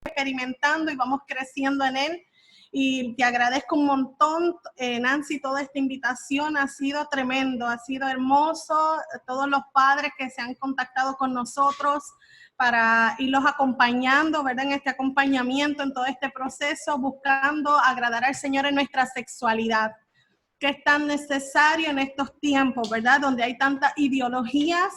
experimentando y vamos creciendo en él. Y te agradezco un montón, Nancy, toda esta invitación ha sido tremendo, ha sido hermoso, todos los padres que se han contactado con nosotros para irlos acompañando, ¿verdad? En este acompañamiento, en todo este proceso, buscando agradar al Señor en nuestra sexualidad, que es tan necesario en estos tiempos, ¿verdad? Donde hay tantas ideologías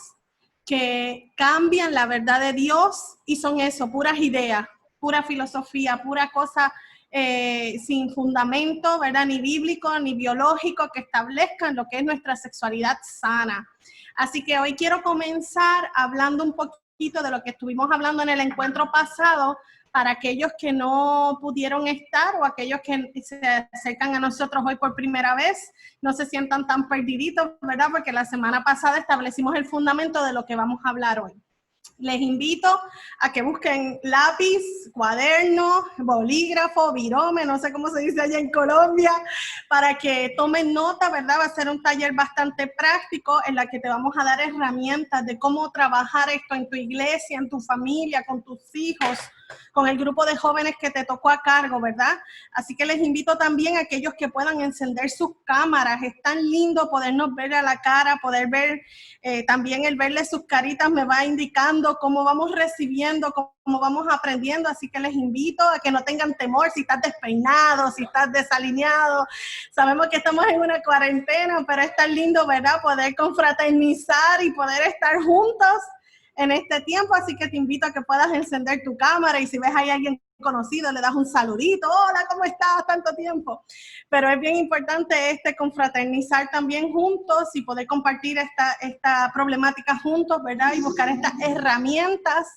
que cambian la verdad de Dios y son eso, puras ideas, pura filosofía, pura cosa sin fundamento, ¿verdad? Ni bíblico, ni biológico, que establezcan lo que es nuestra sexualidad sana. Así que hoy quiero comenzar hablando un poquito de lo que estuvimos hablando en el encuentro pasado, para aquellos que no pudieron estar o aquellos que se acercan a nosotros hoy por primera vez, no se sientan tan perdiditos, ¿verdad? Porque la semana pasada establecimos el fundamento de lo que vamos a hablar hoy. Les invito a que busquen lápiz, cuaderno, bolígrafo, virome, no sé cómo se dice allá en Colombia, para que tomen nota, ¿verdad? Va a ser un taller bastante práctico en la que te vamos a dar herramientas de cómo trabajar esto en tu iglesia, en tu familia, con tus hijos, con el grupo de jóvenes que te tocó a cargo, ¿verdad? Así que les invito también a aquellos que puedan encender sus cámaras. Es tan lindo podernos ver a la cara, poder ver, también el verles sus caritas me va indicando cómo vamos recibiendo, cómo vamos aprendiendo. Así que les invito a que no tengan temor si estás despeinado, si estás desalineado. Sabemos que estamos en una cuarentena, pero es tan lindo, ¿verdad? Poder confraternizar y poder estar juntos en este tiempo, así que te invito a que puedas encender tu cámara y si ves ahí a alguien conocido, le das un saludito, hola, ¿cómo estás? Tanto tiempo. Pero es bien importante confraternizar también juntos y poder compartir esta problemática juntos, ¿verdad? Y buscar estas herramientas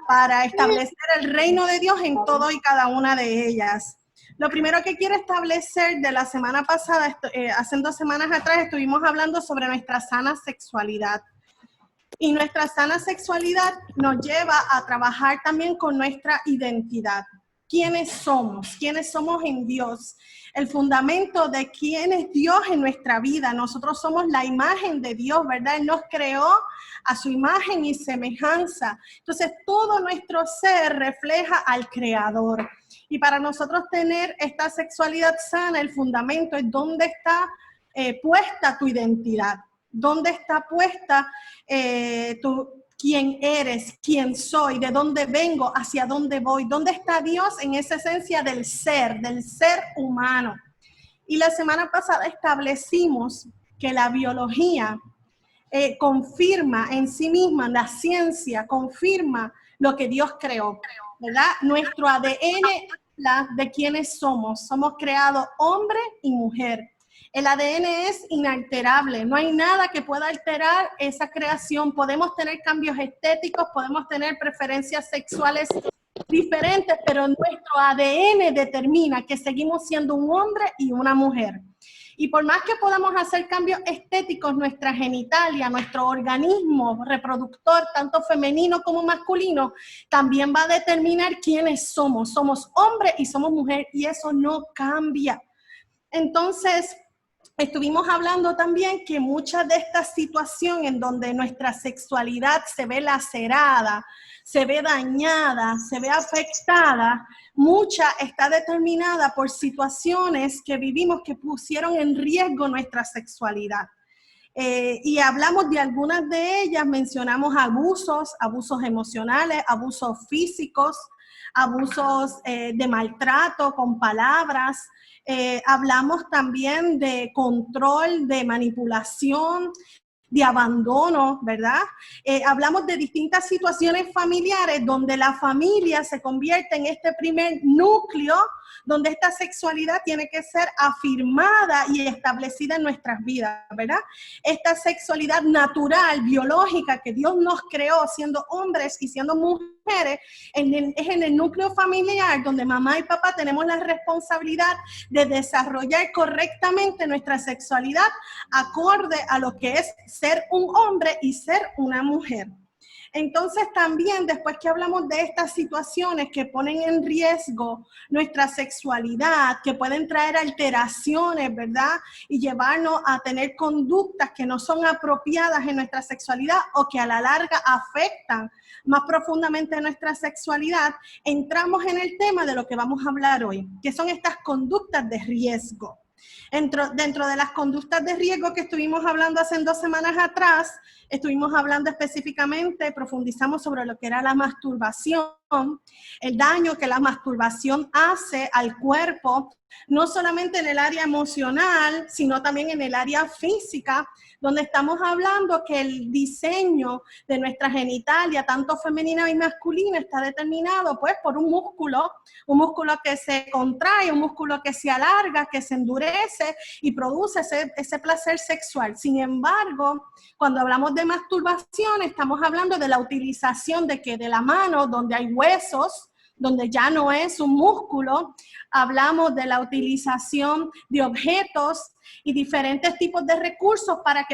para establecer el reino de Dios en todo y cada una de ellas. Lo primero que quiero establecer de la semana pasada, hace 2 semanas atrás estuvimos hablando sobre nuestra sana sexualidad. Y nuestra sana sexualidad nos lleva a trabajar también con nuestra identidad. ¿Quiénes somos? ¿Quiénes somos en Dios? El fundamento de quién es Dios en nuestra vida. Nosotros somos la imagen de Dios, ¿verdad? Él nos creó a su imagen y semejanza. Entonces, todo nuestro ser refleja al Creador. Y para nosotros tener esta sexualidad sana, el fundamento es dónde está puesta tu identidad. ¿Dónde está puesta quién eres, quién soy, de dónde vengo, hacia dónde voy? ¿Dónde está Dios en esa esencia del ser humano? Y la semana pasada establecimos que la biología confirma en sí misma, la ciencia confirma lo que Dios creó, ¿verdad? Nuestro ADN habla de quiénes somos. Somos creados hombre y mujer. El ADN es inalterable, no hay nada que pueda alterar esa creación. Podemos tener cambios estéticos, podemos tener preferencias sexuales diferentes, pero nuestro ADN determina que seguimos siendo un hombre y una mujer. Y por más que podamos hacer cambios estéticos, nuestra genitalia, nuestro organismo reproductor, tanto femenino como masculino, también va a determinar quiénes somos. Somos hombre y somos mujer y eso no cambia. Entonces, estuvimos hablando también que muchas de estas situaciones en donde nuestra sexualidad se ve lacerada, se ve dañada, se ve afectada, mucha está determinada por situaciones que vivimos que pusieron en riesgo nuestra sexualidad. Y hablamos de algunas de ellas, mencionamos abusos emocionales, abusos físicos, abusos de maltrato con palabras. Hablamos también de control, de manipulación, de abandono, ¿verdad? Hablamos de distintas situaciones familiares donde la familia se convierte en este primer núcleo donde esta sexualidad tiene que ser afirmada y establecida en nuestras vidas, ¿verdad? Esta sexualidad natural, biológica, que Dios nos creó siendo hombres y siendo mujeres, es en el núcleo familiar donde mamá y papá tenemos la responsabilidad de desarrollar correctamente nuestra sexualidad acorde a lo que es ser un hombre y ser una mujer. Entonces también después que hablamos de estas situaciones que ponen en riesgo nuestra sexualidad, que pueden traer alteraciones, ¿verdad? Y llevarnos a tener conductas que no son apropiadas en nuestra sexualidad o que a la larga afectan más profundamente nuestra sexualidad, entramos en el tema de lo que vamos a hablar hoy, que son estas conductas de riesgo. Dentro de las conductas de riesgo que estuvimos hablando hace 2 semanas atrás, estuvimos hablando específicamente, profundizamos sobre lo que era la masturbación, el daño que la masturbación hace al cuerpo, no solamente en el área emocional, sino también en el área física, donde estamos hablando que el diseño de nuestra genitalia, tanto femenina y masculina, está determinado pues por un músculo que se contrae, un músculo que se alarga, que se endurece y produce ese placer sexual. Sin embargo, cuando hablamos de masturbación, estamos hablando de la utilización de la mano, donde hay huesos, donde ya no es un músculo, hablamos de la utilización de objetos y diferentes tipos de recursos para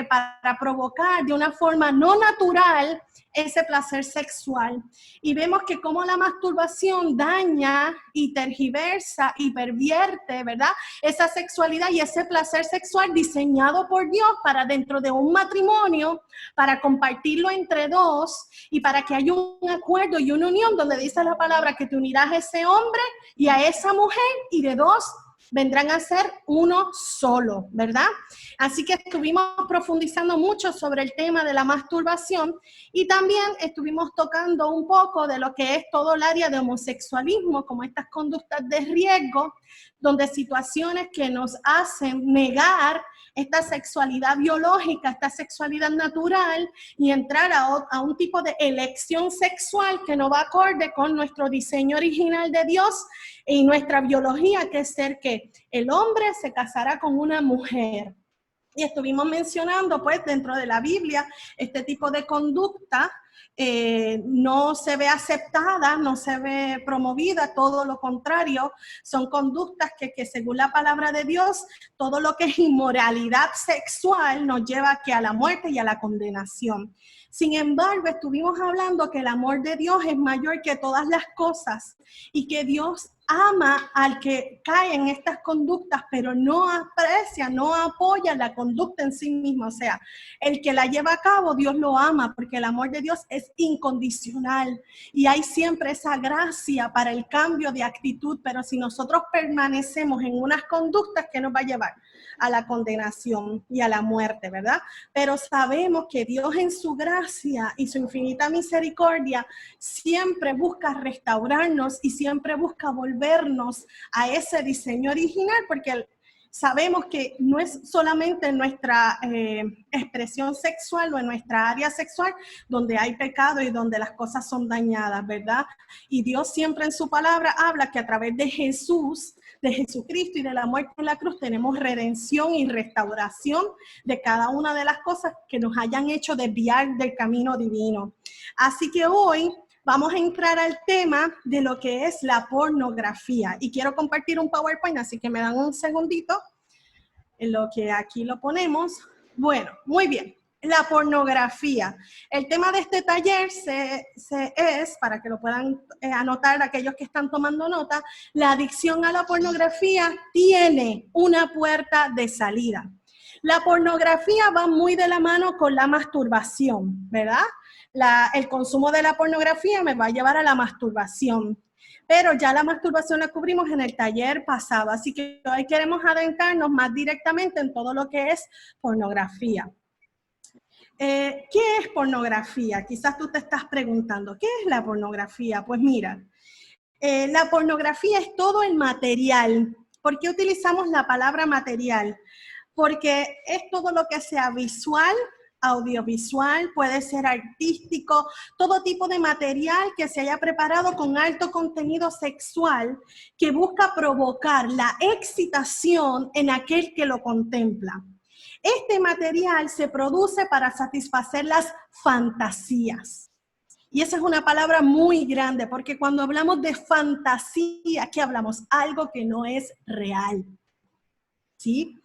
provocar de una forma no natural ese placer sexual. Y vemos que cómo la masturbación daña y tergiversa y pervierte, ¿verdad? Esa sexualidad y ese placer sexual diseñado por Dios para dentro de un matrimonio, para compartirlo entre dos y para que haya un acuerdo y una unión donde dice la palabra que te unirás a ese hombre y a esa mujer y de dos vendrán a ser uno solo, ¿verdad? Así que estuvimos profundizando mucho sobre el tema de la masturbación y también estuvimos tocando un poco de lo que es todo el área de homosexualismo, como estas conductas de riesgo, donde situaciones que nos hacen negar esta sexualidad biológica, esta sexualidad natural y entrar a un tipo de elección sexual que no va acorde con nuestro diseño original de Dios y nuestra biología, que es ser que el hombre se casará con una mujer. Y estuvimos mencionando, pues, dentro de la Biblia, este tipo de conducta no se ve aceptada, no se ve promovida, todo lo contrario, son conductas que según la palabra de Dios, todo lo que es inmoralidad sexual nos lleva a la muerte y a la condenación. Sin embargo, estuvimos hablando que el amor de Dios es mayor que todas las cosas y que Dios ama al que cae en estas conductas, pero no aprecia, no apoya la conducta en sí misma. O sea, el que la lleva a cabo, Dios lo ama, porque el amor de Dios es incondicional y hay siempre esa gracia para el cambio de actitud, pero si nosotros permanecemos en unas conductas, ¿qué nos va a llevar? A la condenación y a la muerte, ¿verdad? Pero sabemos que Dios en su gracia y su infinita misericordia siempre busca restaurarnos y siempre busca volvernos a ese diseño original, porque sabemos que no es solamente en nuestra expresión sexual o en nuestra área sexual donde hay pecado y donde las cosas son dañadas, ¿verdad? Y Dios siempre en su palabra habla que a través de Jesús, de Jesucristo y de la muerte en la cruz tenemos redención y restauración de cada una de las cosas que nos hayan hecho desviar del camino divino. Así que hoy vamos a entrar al tema de lo que es la pornografía. Y quiero compartir un PowerPoint, así que me dan un segundito en lo que aquí lo ponemos. Bueno, muy bien. La pornografía. El tema de este taller es, para que lo puedan anotar aquellos que están tomando nota, la adicción a la pornografía tiene una puerta de salida. La pornografía va muy de la mano con la masturbación, ¿verdad? El consumo de la pornografía me va a llevar a la masturbación. Pero ya la masturbación la cubrimos en el taller pasado, así que hoy queremos adentrarnos más directamente en todo lo que es pornografía. ¿Qué es pornografía? Quizás tú te estás preguntando, ¿qué es la pornografía? Pues mira, la pornografía es todo el material. ¿Por qué utilizamos la palabra material? Porque es todo lo que sea visual, audiovisual, puede ser artístico, todo tipo de material que se haya preparado con alto contenido sexual que busca provocar la excitación en aquel que lo contempla. Este material se produce para satisfacer las fantasías. Y esa es una palabra muy grande, porque cuando hablamos de fantasía, ¿qué hablamos? Algo que no es real. ¿Sí?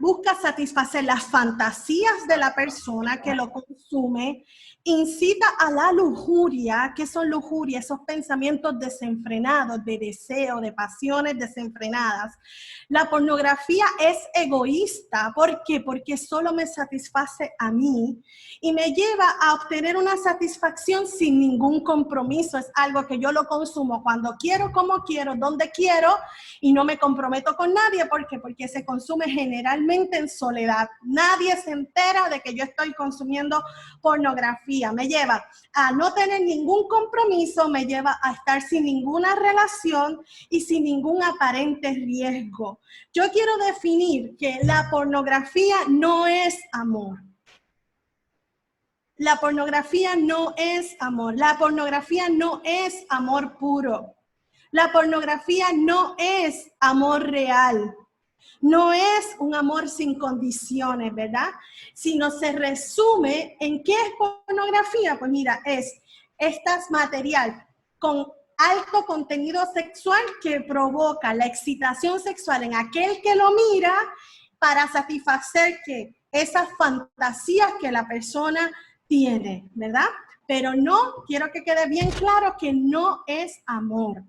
busca satisfacer las fantasías de la persona que lo consume, incita a la lujuria. ¿Qué son lujuria? Esos pensamientos desenfrenados, de deseo, de pasiones desenfrenadas. La pornografía es egoísta. ¿Por qué? Porque solo me satisface a mí y me lleva a obtener una satisfacción sin ningún compromiso. Es algo que yo lo consumo cuando quiero, como quiero, donde quiero y no me comprometo con nadie. ¿Por qué? Porque se consume generalmente en soledad. Nadie se entera de que yo estoy consumiendo pornografía. Me lleva a no tener ningún compromiso, me lleva a estar sin ninguna relación y sin ningún aparente riesgo. Yo quiero definir que la pornografía no es amor. La pornografía no es amor. La pornografía no es amor puro. La pornografía no es amor real. No es un amor sin condiciones, ¿verdad? Sino se resume en qué es pornografía. Pues mira, es material con alto contenido sexual que provoca la excitación sexual en aquel que lo mira para satisfacer que esas fantasías que la persona tiene, ¿verdad? Pero no, quiero que quede bien claro que no es amor.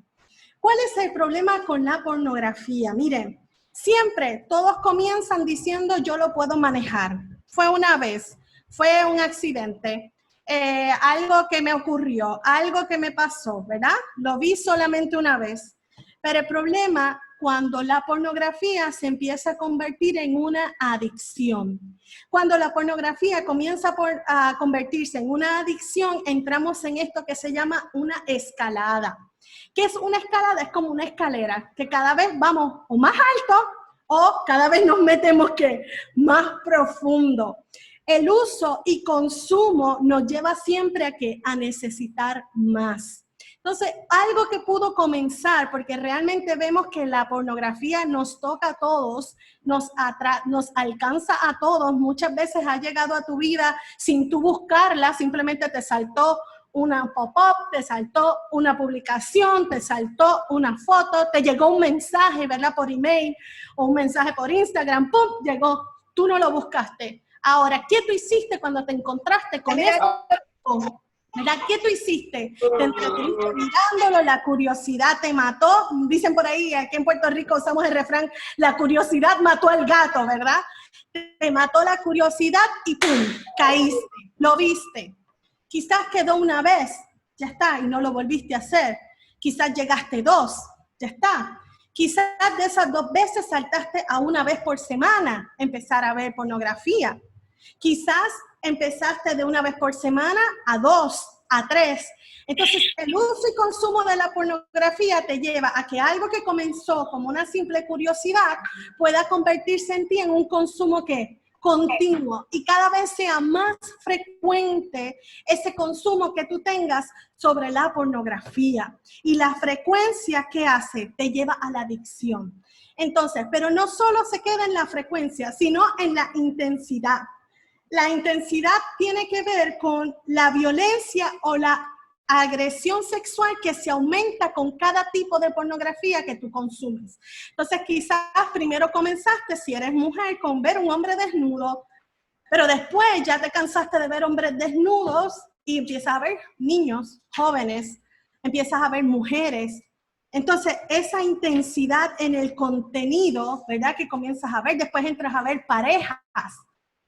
¿Cuál es el problema con la pornografía? Miren, siempre todos comienzan diciendo yo lo puedo manejar. Fue una vez, fue un accidente, algo que me ocurrió, algo que me pasó, ¿verdad? Lo vi solamente una vez. Pero el problema cuando la pornografía se empieza a convertir en una adicción. Cuando la pornografía comienza a convertirse en una adicción, entramos en esto que se llama una escalada. ¿Qué es una escalada? Es como una escalera, que cada vez vamos o más alto o cada vez nos metemos más profundo. El uso y consumo nos lleva siempre a necesitar más. Entonces, algo que pudo comenzar, porque realmente vemos que la pornografía nos toca a todos, nos alcanza a todos, muchas veces ha llegado a tu vida sin tú buscarla, simplemente te saltó una pop-up, te saltó una publicación, te saltó una foto, te llegó un mensaje, ¿verdad? Por email o un mensaje por Instagram, ¡pum! Llegó, tú no lo buscaste. Ahora, ¿qué tú hiciste cuando te encontraste con eso? ¿Verdad? ¿Qué tú hiciste? Te entretuviste mirándolo, la curiosidad te mató. Dicen por ahí, aquí en Puerto Rico usamos el refrán, la curiosidad mató al gato, ¿verdad? Te mató la curiosidad y ¡pum! Caíste, lo viste. Quizás quedó una vez, ya está, y no lo volviste a hacer. Quizás llegaste 2, ya está. Quizás de esas 2 veces saltaste a 1 vez por semana empezar a ver pornografía. Quizás empezaste de 1 vez por semana a 2, a 3. Entonces, el uso y consumo de la pornografía te lleva a que algo que comenzó como una simple curiosidad pueda convertirse en ti en un consumo que continuo y cada vez sea más frecuente ese consumo que tú tengas sobre la pornografía. Y la frecuencia que hace te lleva a la adicción. Entonces, pero no solo se queda en la frecuencia, sino en la intensidad. La intensidad tiene que ver con la violencia o la agresión sexual que se aumenta con cada tipo de pornografía que tú consumes. Entonces, quizás primero comenzaste, si eres mujer, con ver un hombre desnudo, pero después ya te cansaste de ver hombres desnudos y empiezas a ver niños, jóvenes, empiezas a ver mujeres. Entonces, esa intensidad en el contenido, ¿verdad? Que comienzas a ver, después entras a ver parejas.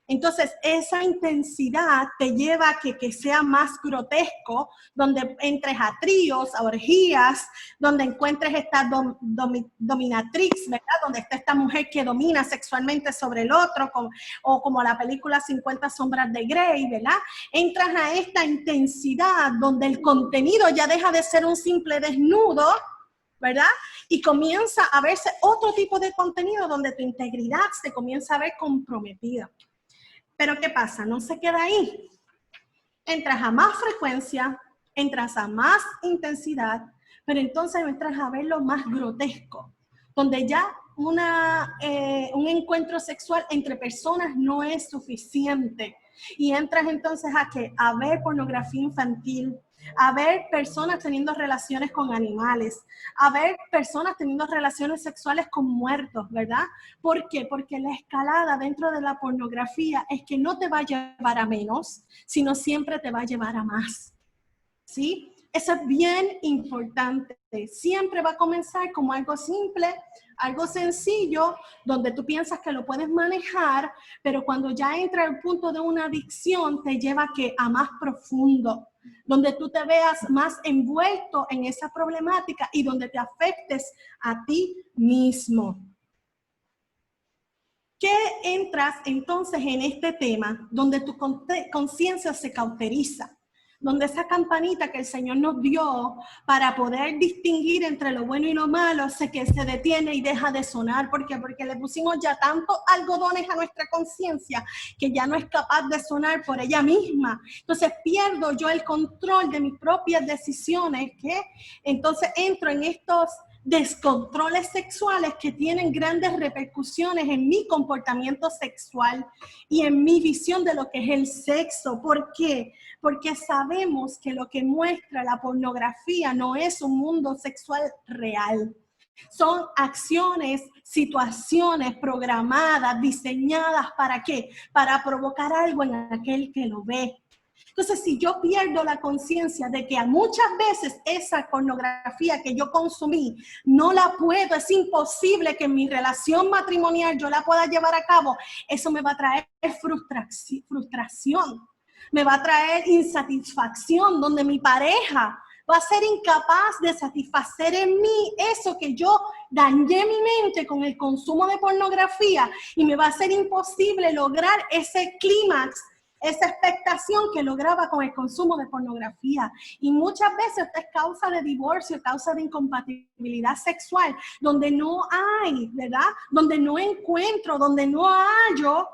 Entonces, esa intensidad te lleva a que sea más grotesco, donde entres a tríos, a orgías, donde encuentres esta dominatrix, ¿verdad? Donde está esta mujer que domina sexualmente sobre el otro, o como la película 50 sombras de Grey, ¿verdad? Entras a esta intensidad donde el contenido ya deja de ser un simple desnudo, ¿verdad? Y comienza a verse otro tipo de contenido donde tu integridad se comienza a ver comprometida. Pero ¿qué pasa? No se queda ahí. Entras a más frecuencia, entras a más intensidad, pero entonces entras a ver lo más grotesco, donde ya un encuentro sexual entre personas no es suficiente. Y entras entonces a ver pornografía infantil, a ver personas teniendo relaciones con animales, a ver personas teniendo relaciones sexuales con muertos, ¿verdad? ¿Por qué? Porque la escalada dentro de la pornografía es que no te va a llevar a menos, sino siempre te va a llevar a más, ¿sí? Eso es bien importante. Siempre va a comenzar como algo simple, algo sencillo, donde tú piensas que lo puedes manejar, pero cuando ya entra el punto de una adicción, te lleva a más profundo, donde tú te veas más envuelto en esa problemática y donde te afectes a ti mismo. ¿Qué entras entonces en este tema? Donde tu conciencia se cauteriza, donde esa campanita que el Señor nos dio para poder distinguir entre lo bueno y lo malo, que se detiene y deja de sonar. ¿Por qué? Porque le pusimos ya tantos algodones a nuestra conciencia que ya no es capaz de sonar por ella misma. Entonces pierdo yo el control de mis propias decisiones, ¿qué? Entonces entro en estos descontroles sexuales que tienen grandes repercusiones en mi comportamiento sexual y en mi visión de lo que es el sexo. ¿Por qué? Porque sabemos que lo que muestra la pornografía no es un mundo sexual real. Son acciones, situaciones programadas, diseñadas ¿para qué? Para provocar algo en aquel que lo ve. Entonces, si yo pierdo la conciencia de que muchas veces esa pornografía que yo consumí no la puedo, es imposible que en mi relación matrimonial yo la pueda llevar a cabo, eso me va a traer frustración, me va a traer insatisfacción, donde mi pareja va a ser incapaz de satisfacer en mí eso que yo dañé mi mente con el consumo de pornografía y me va a ser imposible lograr ese clímax, esa expectación que lograba con el consumo de pornografía. Y muchas veces esta es causa de divorcio, causa de incompatibilidad sexual, donde no hay, ¿verdad? Donde no encuentro, donde no hallo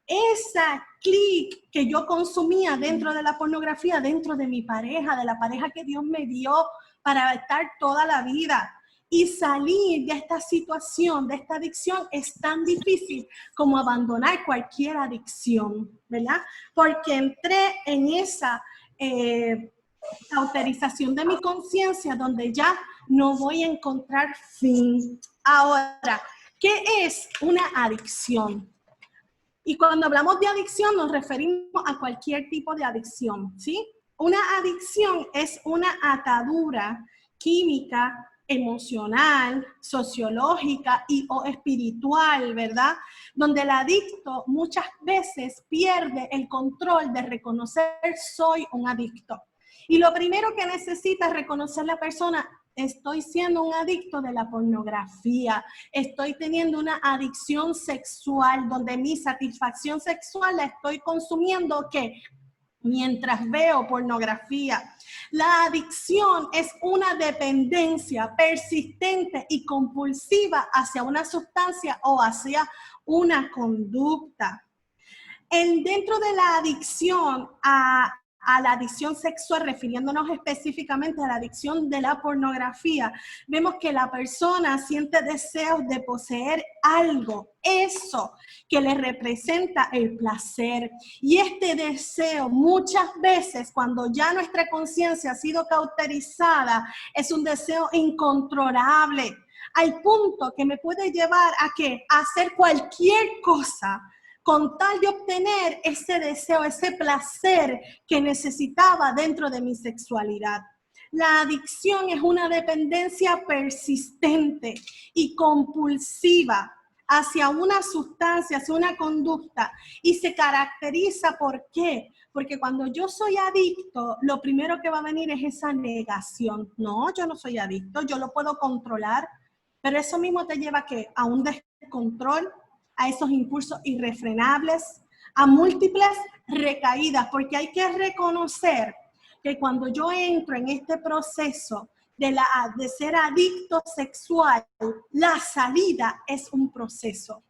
esa clic que yo consumía dentro de la pornografía, dentro de mi pareja, de la pareja que Dios me dio para estar toda la vida. Y salir de esta situación, de esta adicción, es tan difícil como abandonar cualquier adicción, ¿verdad? Porque entré en esa cauterización de mi conciencia donde ya no voy a encontrar fin. Ahora, ¿qué es una adicción? Y cuando hablamos de adicción nos referimos a cualquier tipo de adicción, ¿sí? Una adicción es una atadura química, emocional, sociológica y o espiritual, ¿verdad? Donde el adicto muchas veces pierde el control de reconocer soy un adicto. Y lo primero que necesita es reconocer la persona: estoy siendo un adicto de la pornografía, estoy teniendo una adicción sexual donde mi satisfacción sexual la estoy consumiendo, ¿qué? Mientras veo pornografía. La adicción es una dependencia persistente y compulsiva hacia una sustancia o hacia una conducta. Dentro de la adicción a la adicción sexual, refiriéndonos específicamente a la adicción de la pornografía, vemos que la persona siente deseos de poseer algo, eso que le representa el placer. Y este deseo muchas veces, cuando ya nuestra conciencia ha sido cauterizada, es un deseo incontrolable, al punto que me puede llevar a ¿qué? A hacer cualquier cosa con tal de obtener ese deseo, ese placer que necesitaba dentro de mi sexualidad. La adicción es una dependencia persistente y compulsiva hacia una sustancia, hacia una conducta, y se caracteriza ¿por qué? Porque cuando yo soy adicto, lo primero que va a venir es esa negación. No, yo no soy adicto, yo lo puedo controlar, pero eso mismo te lleva a un descontrol, a esos impulsos irrefrenables, a múltiples recaídas, porque hay que reconocer que cuando yo entro en este proceso de ser adicto sexual, la salida es un proceso.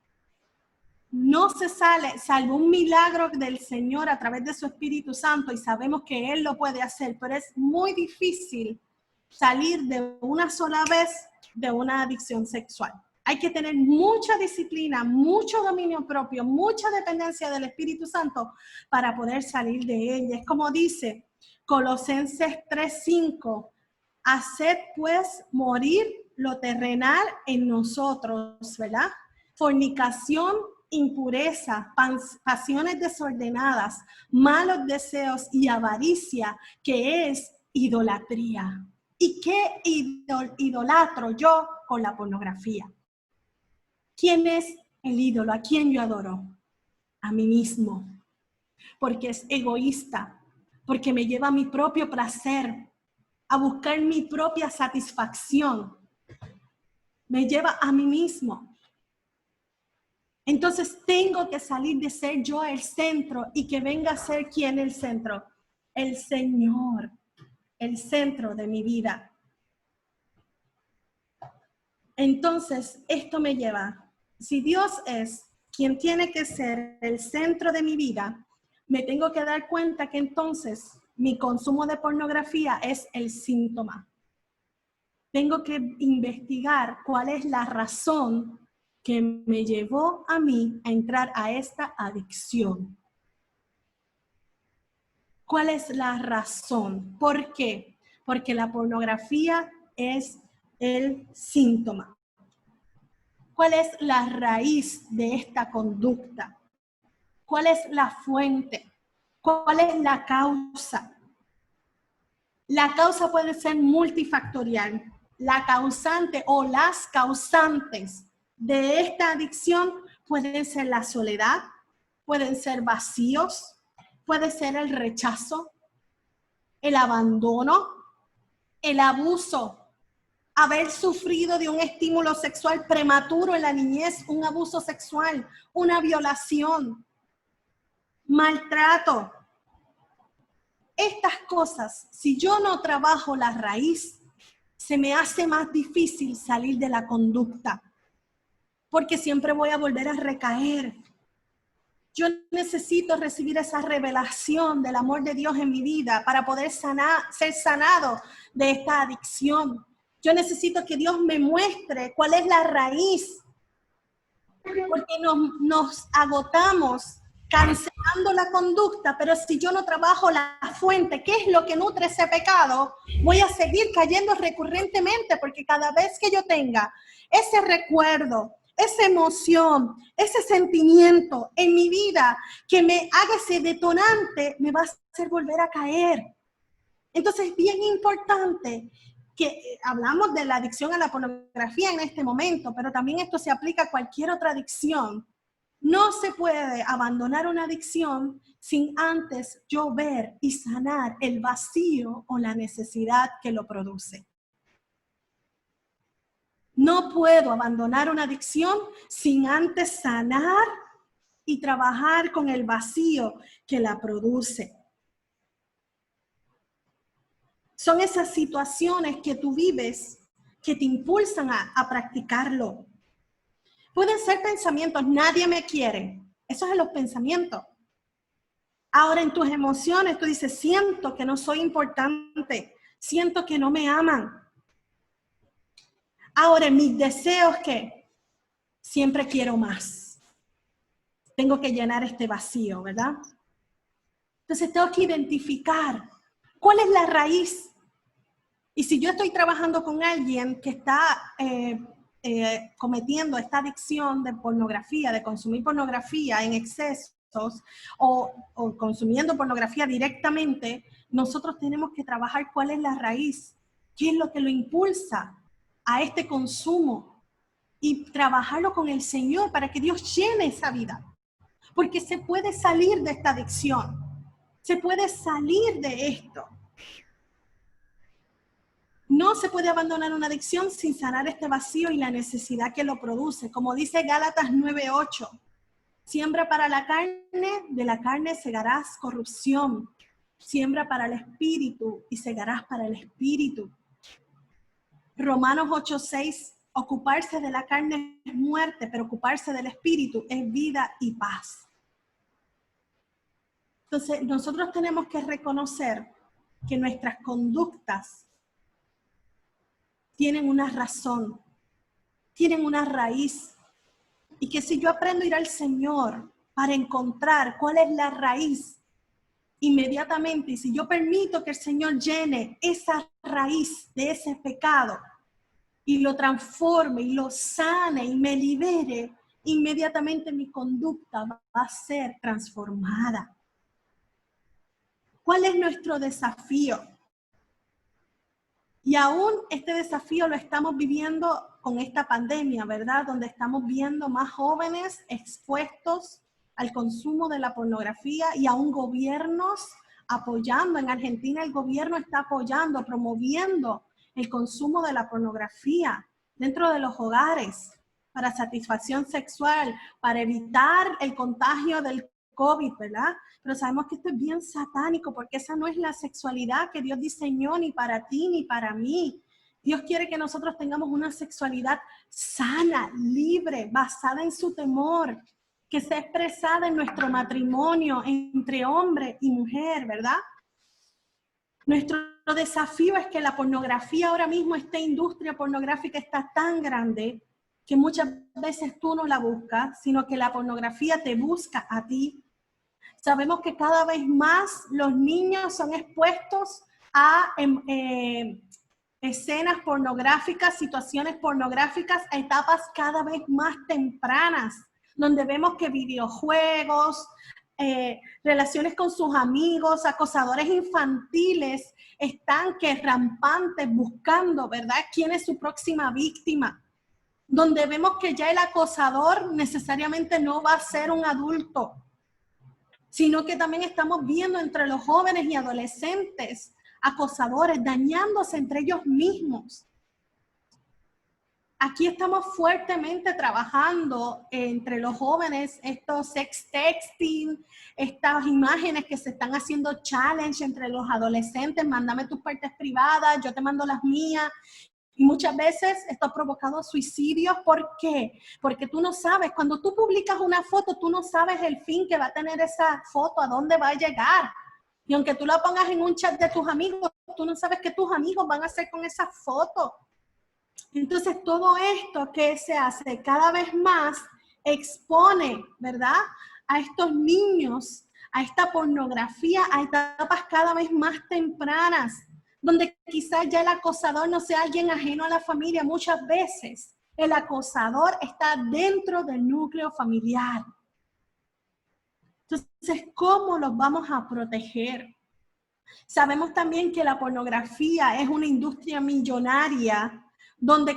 No se sale, salvo un milagro del Señor a través de su Espíritu Santo, y sabemos que Él lo puede hacer, pero es muy difícil salir de una sola vez de una adicción sexual. Hay que tener mucha disciplina, mucho dominio propio, mucha dependencia del Espíritu Santo para poder salir de ella. Es como dice, Colosenses 3:5. Haced pues morir lo terrenal en nosotros, ¿verdad? Fornicación, impureza, pasiones desordenadas, malos deseos y avaricia, que es idolatría. ¿Y qué idolatro yo con la pornografía? ¿Quién es el ídolo? ¿A quién yo adoro? A mí mismo. Porque es egoísta, porque me lleva a mi propio placer, a buscar mi propia satisfacción. Me lleva a mí mismo. Entonces tengo que salir de ser yo el centro y que venga a ser ¿quién el centro? El Señor, el centro de mi vida. Entonces esto me lleva, si Dios es quien tiene que ser el centro de mi vida, me tengo que dar cuenta que entonces mi consumo de pornografía es el síntoma. Tengo que investigar cuál es la razón que me llevó a mí a entrar a esta adicción. ¿Cuál es la razón? ¿Por qué? Porque la pornografía es el síntoma. ¿Cuál es la raíz de esta conducta? ¿Cuál es la fuente? ¿Cuál es la causa? La causa puede ser multifactorial. La causante o las causantes de esta adicción pueden ser la soledad, pueden ser vacíos, puede ser el rechazo, el abandono, el abuso, haber sufrido de un estímulo sexual prematuro en la niñez, un abuso sexual, una violación, maltrato. Estas cosas, si yo no trabajo la raíz, se me hace más difícil salir de la conducta, porque siempre voy a volver a recaer. Yo necesito recibir esa revelación del amor de Dios en mi vida para poder ser sanado de esta adicción. Yo necesito que Dios me muestre cuál es la raíz, porque nos agotamos cancelando la conducta, pero si yo no trabajo la fuente, ¿qué es lo que nutre ese pecado? Voy a seguir cayendo recurrentemente, porque cada vez que yo tenga ese recuerdo, esa emoción, ese sentimiento en mi vida que me haga ese detonante, me va a hacer volver a caer. Entonces es bien importante que hablamos de la adicción a la pornografía en este momento, pero también esto se aplica a cualquier otra adicción. No se puede abandonar una adicción sin antes yo ver y sanar el vacío o la necesidad que lo produce. No puedo abandonar una adicción sin antes sanar y trabajar con el vacío que la produce. Son esas situaciones que tú vives que te impulsan a practicarlo. Pueden ser pensamientos, nadie me quiere. Esos son los pensamientos. Ahora en tus emociones tú dices, siento que no soy importante, siento que no me aman. Ahora en mis deseos, ¿qué? Siempre quiero más. Tengo que llenar este vacío, ¿verdad? Entonces tengo que identificar cuál es la raíz. Y si yo estoy trabajando con alguien que está cometiendo esta adicción de pornografía, de consumir pornografía en excesos o consumiendo pornografía directamente, nosotros tenemos que trabajar cuál es la raíz, qué es lo que lo impulsa a este consumo y trabajarlo con el Señor para que Dios llene esa vida. Porque se puede salir de esta adicción, se puede salir de esto. No se puede abandonar una adicción sin sanar este vacío y la necesidad que lo produce. Como dice Gálatas 9:8, siembra para la carne, de la carne segarás corrupción. Siembra para el espíritu y segarás para el espíritu. Romanos 8:6, ocuparse de la carne es muerte, pero ocuparse del espíritu es vida y paz. Entonces, nosotros tenemos que reconocer que nuestras conductas tienen una razón, tienen una raíz, y que si yo aprendo a ir al Señor para encontrar cuál es la raíz, inmediatamente, y si yo permito que el Señor llene esa raíz de ese pecado y lo transforme y lo sane y me libere, inmediatamente mi conducta va a ser transformada. ¿Cuál es nuestro desafío? Y aún este desafío lo estamos viviendo con esta pandemia, ¿verdad? Donde estamos viendo más jóvenes expuestos al consumo de la pornografía y aún gobiernos apoyando. En Argentina el gobierno está apoyando, promoviendo el consumo de la pornografía dentro de los hogares para satisfacción sexual, para evitar el contagio del COVID, ¿verdad? Pero sabemos que esto es bien satánico porque esa no es la sexualidad que Dios diseñó ni para ti ni para mí. Dios quiere que nosotros tengamos una sexualidad sana, libre, basada en su temor, que sea expresada en nuestro matrimonio entre hombre y mujer, ¿verdad? Nuestro desafío es que la pornografía ahora mismo, esta industria pornográfica está tan grande que muchas veces tú no la buscas, sino que la pornografía te busca a ti. Sabemos que cada vez más los niños son expuestos a escenas pornográficas, situaciones pornográficas a etapas cada vez más tempranas, donde vemos que videojuegos, relaciones con sus amigos, acosadores infantiles están rampantes buscando, ¿verdad?, quién es su próxima víctima. Donde vemos que ya el acosador necesariamente no va a ser un adulto, sino que también estamos viendo entre los jóvenes y adolescentes acosadores dañándose entre ellos mismos. Aquí estamos fuertemente trabajando entre los jóvenes estos sex texting, estas imágenes que se están haciendo challenge entre los adolescentes, mándame tus partes privadas, yo te mando las mías. Y muchas veces esto ha provocado suicidios. ¿Por qué? Porque tú no sabes, cuando tú publicas una foto, tú no sabes el fin que va a tener esa foto, a dónde va a llegar. Y aunque tú la pongas en un chat de tus amigos, tú no sabes qué tus amigos van a hacer con esa foto. Entonces todo esto que se hace cada vez más expone, ¿verdad?, a estos niños, a esta pornografía, a etapas cada vez más tempranas, donde quizás ya el acosador no sea alguien ajeno a la familia. Muchas veces el acosador está dentro del núcleo familiar. Entonces, ¿cómo los vamos a proteger? Sabemos también que la pornografía es una industria millonaria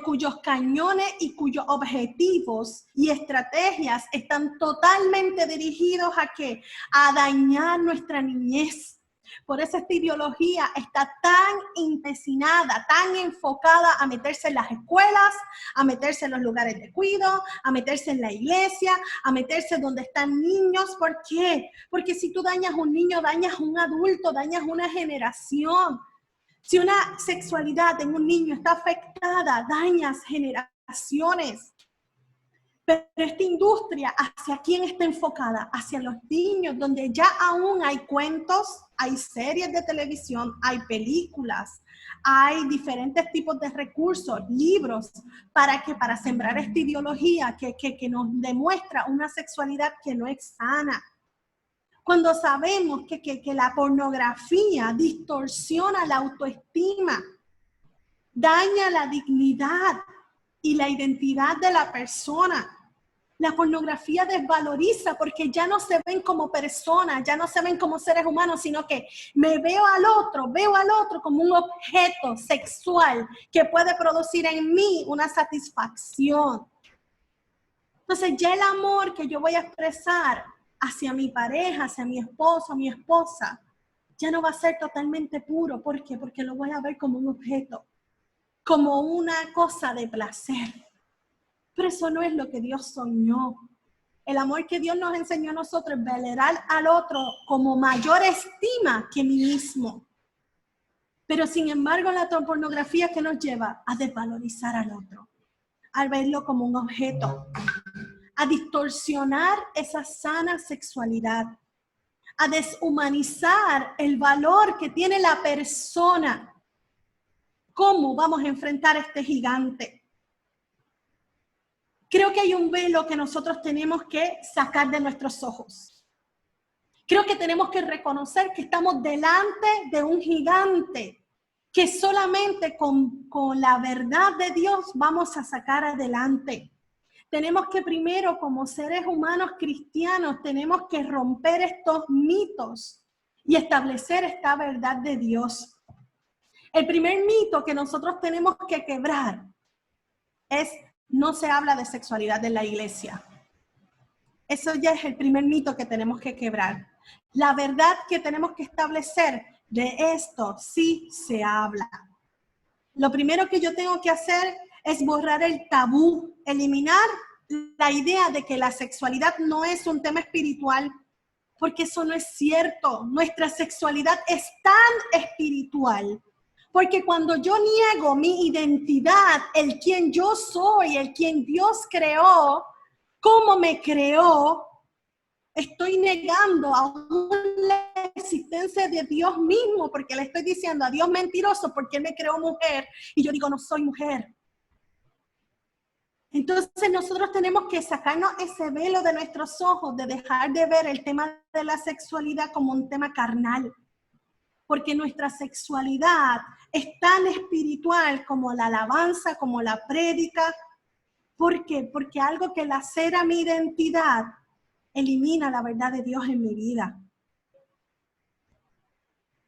cuyos cañones y cuyos objetivos y estrategias están totalmente dirigidos ¿a qué? A dañar nuestra niñez. Por eso esta ideología está tan empecinada, tan enfocada a meterse en las escuelas, a meterse en los lugares de cuidado, a meterse en la iglesia, a meterse donde están niños. ¿Por qué? Porque si tú dañas a un niño, dañas a un adulto, dañas una generación. Si una sexualidad en un niño está afectada, dañas generaciones. Pero esta industria, ¿hacia quién está enfocada? Hacia los niños, donde ya aún hay cuentos, hay series de televisión, hay películas, hay diferentes tipos de recursos, libros, para sembrar esta ideología que nos demuestra una sexualidad que no es sana. Cuando sabemos que la pornografía distorsiona la autoestima, daña la dignidad y la identidad de la persona. La pornografía desvaloriza porque ya no se ven como personas, ya no se ven como seres humanos, sino que veo al otro como un objeto sexual que puede producir en mí una satisfacción. Entonces ya el amor que yo voy a expresar hacia mi pareja, hacia mi esposo, mi esposa, ya no va a ser totalmente puro. ¿Por qué? Porque lo voy a ver como un objeto, como una cosa de placer. Pero eso no es lo que Dios soñó. El amor que Dios nos enseñó a nosotros es venerar al otro como mayor estima que mí mismo. Pero sin embargo, la pornografía que nos lleva a desvalorizar al otro, a verlo como un objeto, a distorsionar esa sana sexualidad, a deshumanizar el valor que tiene la persona. ¿Cómo vamos a enfrentar a este gigante? Creo que hay un velo que nosotros tenemos que sacar de nuestros ojos. Creo que tenemos que reconocer que estamos delante de un gigante que solamente con la verdad de Dios vamos a sacar adelante. Tenemos que primero, como seres humanos cristianos, tenemos que romper estos mitos y establecer esta verdad de Dios. El primer mito que nosotros tenemos que quebrar es: no se habla de sexualidad en la iglesia. Eso ya es el primer mito que tenemos que quebrar. La verdad que tenemos que establecer: de esto sí se habla. Lo primero que yo tengo que hacer es borrar el tabú, eliminar la idea de que la sexualidad no es un tema espiritual, porque eso no es cierto. Nuestra sexualidad es tan espiritual, porque cuando yo niego mi identidad, el quien yo soy, el quien Dios creó, cómo me creó, estoy negando aún la existencia de Dios mismo, porque le estoy diciendo a Dios mentiroso porque Él me creó mujer y yo digo no soy mujer. Entonces nosotros tenemos que sacarnos ese velo de nuestros ojos, de dejar de ver el tema de la sexualidad como un tema carnal, porque nuestra sexualidad es tan espiritual como la alabanza, como la prédica. ¿Por qué? Porque algo que lacera mi identidad elimina la verdad de Dios en mi vida.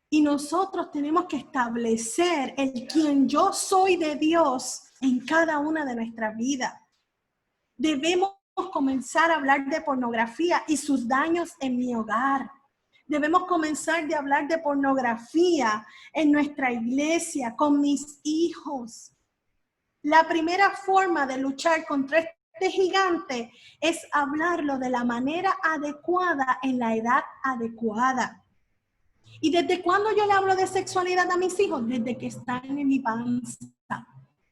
Y nosotros tenemos que establecer el quien yo soy de Dios en cada una de nuestras vidas. Debemos comenzar a hablar de pornografía y sus daños en mi hogar. Debemos comenzar a hablar de pornografía en nuestra iglesia, con mis hijos. La primera forma de luchar contra este gigante es hablarlo de la manera adecuada en la edad adecuada. ¿Y desde cuándo yo le hablo de sexualidad a mis hijos? Desde que están en mi panza,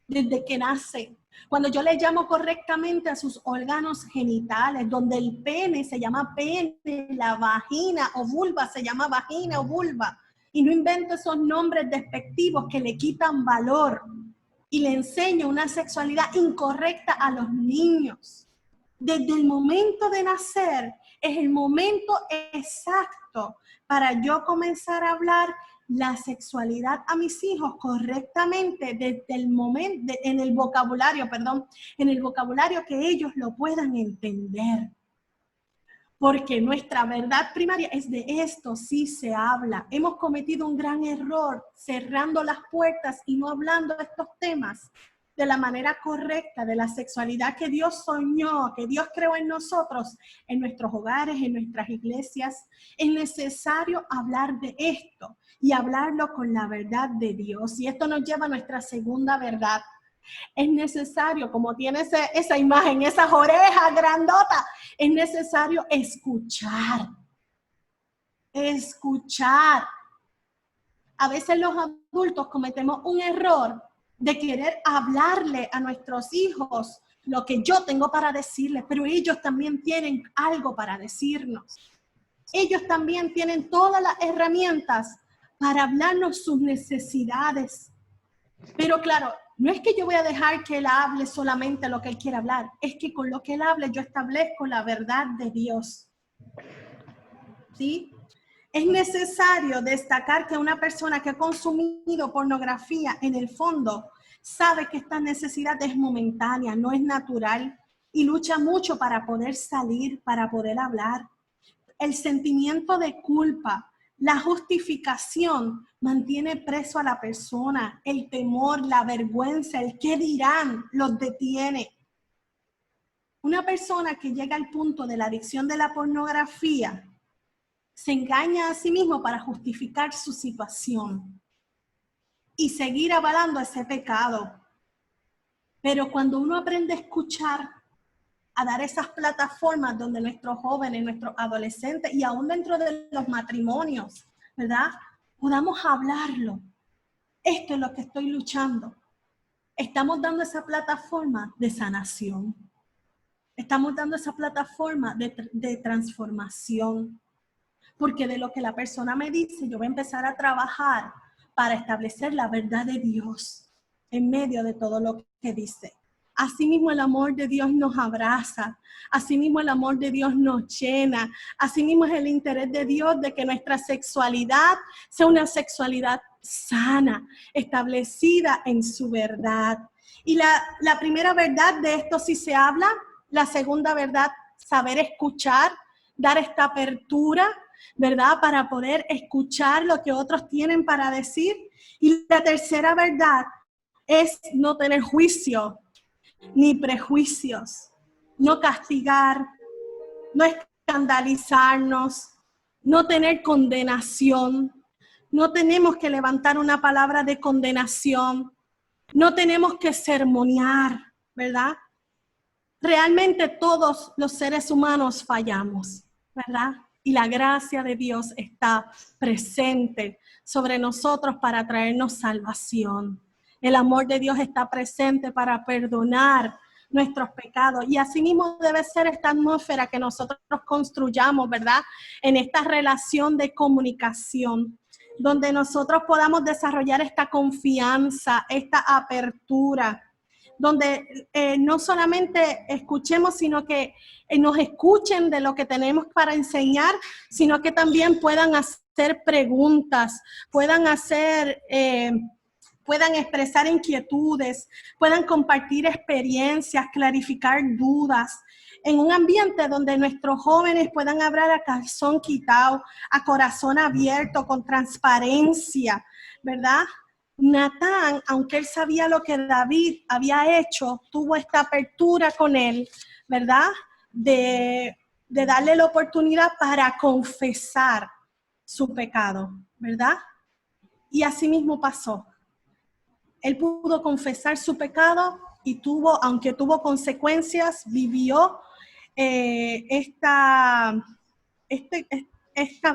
desde que nacen. Cuando yo les llamo correctamente a sus órganos genitales, donde el pene se llama pene, la vagina o vulva se llama vagina o vulva. Y no invento esos nombres despectivos que le quitan valor. Y le enseño una sexualidad incorrecta a los niños. Desde el momento de nacer es el momento exacto para yo comenzar a hablar la sexualidad a mis hijos correctamente desde el momento, en el vocabulario que ellos lo puedan entender. Porque nuestra verdad primaria es: de esto sí se habla. Hemos cometido un gran error cerrando las puertas y no hablando de estos temas de la manera correcta, de la sexualidad que Dios soñó, que Dios creó en nosotros, en nuestros hogares, en nuestras iglesias. Es necesario hablar de esto y hablarlo con la verdad de Dios. Y esto nos lleva a nuestra segunda verdad. Es necesario, como tiene esa imagen, esas orejas grandotas, es necesario escuchar. Escuchar. A veces los adultos cometemos un error de querer hablarle a nuestros hijos lo que yo tengo para decirles, pero ellos también tienen algo para decirnos. Ellos también tienen todas las herramientas para hablarnos sus necesidades. Pero claro, no es que yo voy a dejar que él hable solamente lo que él quiere hablar, es que con lo que él hable yo establezco la verdad de Dios. ¿Sí? Es necesario destacar que una persona que ha consumido pornografía en el fondo sabe que esta necesidad es momentánea, no es natural y lucha mucho para poder salir, para poder hablar. El sentimiento de culpa, la justificación mantiene preso a la persona. El temor, la vergüenza, el qué dirán, los detiene. Una persona que llega al punto de la adicción de la pornografía se engaña a sí mismo para justificar su situación y seguir avalando ese pecado. Pero cuando uno aprende a escuchar, a dar esas plataformas donde nuestros jóvenes, nuestros adolescentes y aún dentro de los matrimonios, ¿verdad? Podamos hablarlo. Esto es lo que estoy luchando. Estamos dando esa plataforma de sanación. Estamos dando esa plataforma de transformación. Porque de lo que la persona me dice, yo voy a empezar a trabajar para establecer la verdad de Dios en medio de todo lo que dice. Asimismo el amor de Dios nos abraza, asimismo el amor de Dios nos llena, asimismo es el interés de Dios de que nuestra sexualidad sea una sexualidad sana, establecida en su verdad. Y la primera verdad de esto sí se habla, la segunda verdad, saber escuchar, dar esta apertura, ¿verdad? Para poder escuchar lo que otros tienen para decir. Y la tercera verdad es no tener juicio ni prejuicios, no castigar, no escandalizarnos, no tener condenación. No tenemos que levantar una palabra de condenación, no tenemos que sermonear, ¿verdad? Realmente todos los seres humanos fallamos, ¿verdad? Y la gracia de Dios está presente sobre nosotros para traernos salvación. El amor de Dios está presente para perdonar nuestros pecados. Y asimismo debe ser esta atmósfera que nosotros construyamos, ¿verdad? En esta relación de comunicación, donde nosotros podamos desarrollar esta confianza, esta apertura, donde no solamente escuchemos, sino que nos escuchen de lo que tenemos para enseñar, sino que también puedan hacer preguntas, puedan expresar inquietudes, puedan compartir experiencias, clarificar dudas, en un ambiente donde nuestros jóvenes puedan hablar a calzón quitado, a corazón abierto, con transparencia, ¿verdad? Natán, aunque él sabía lo que David había hecho, tuvo esta apertura con él, ¿verdad? De darle la oportunidad para confesar su pecado, ¿verdad? Y así mismo pasó. Él pudo confesar su pecado y aunque tuvo consecuencias, vivió esta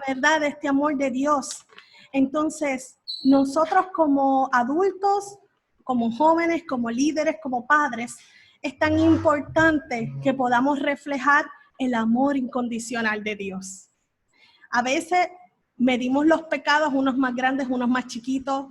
verdad, este amor de Dios. Entonces, nosotros como adultos, como jóvenes, como líderes, como padres, es tan importante que podamos reflejar el amor incondicional de Dios. A veces medimos los pecados, unos más grandes, unos más chiquitos.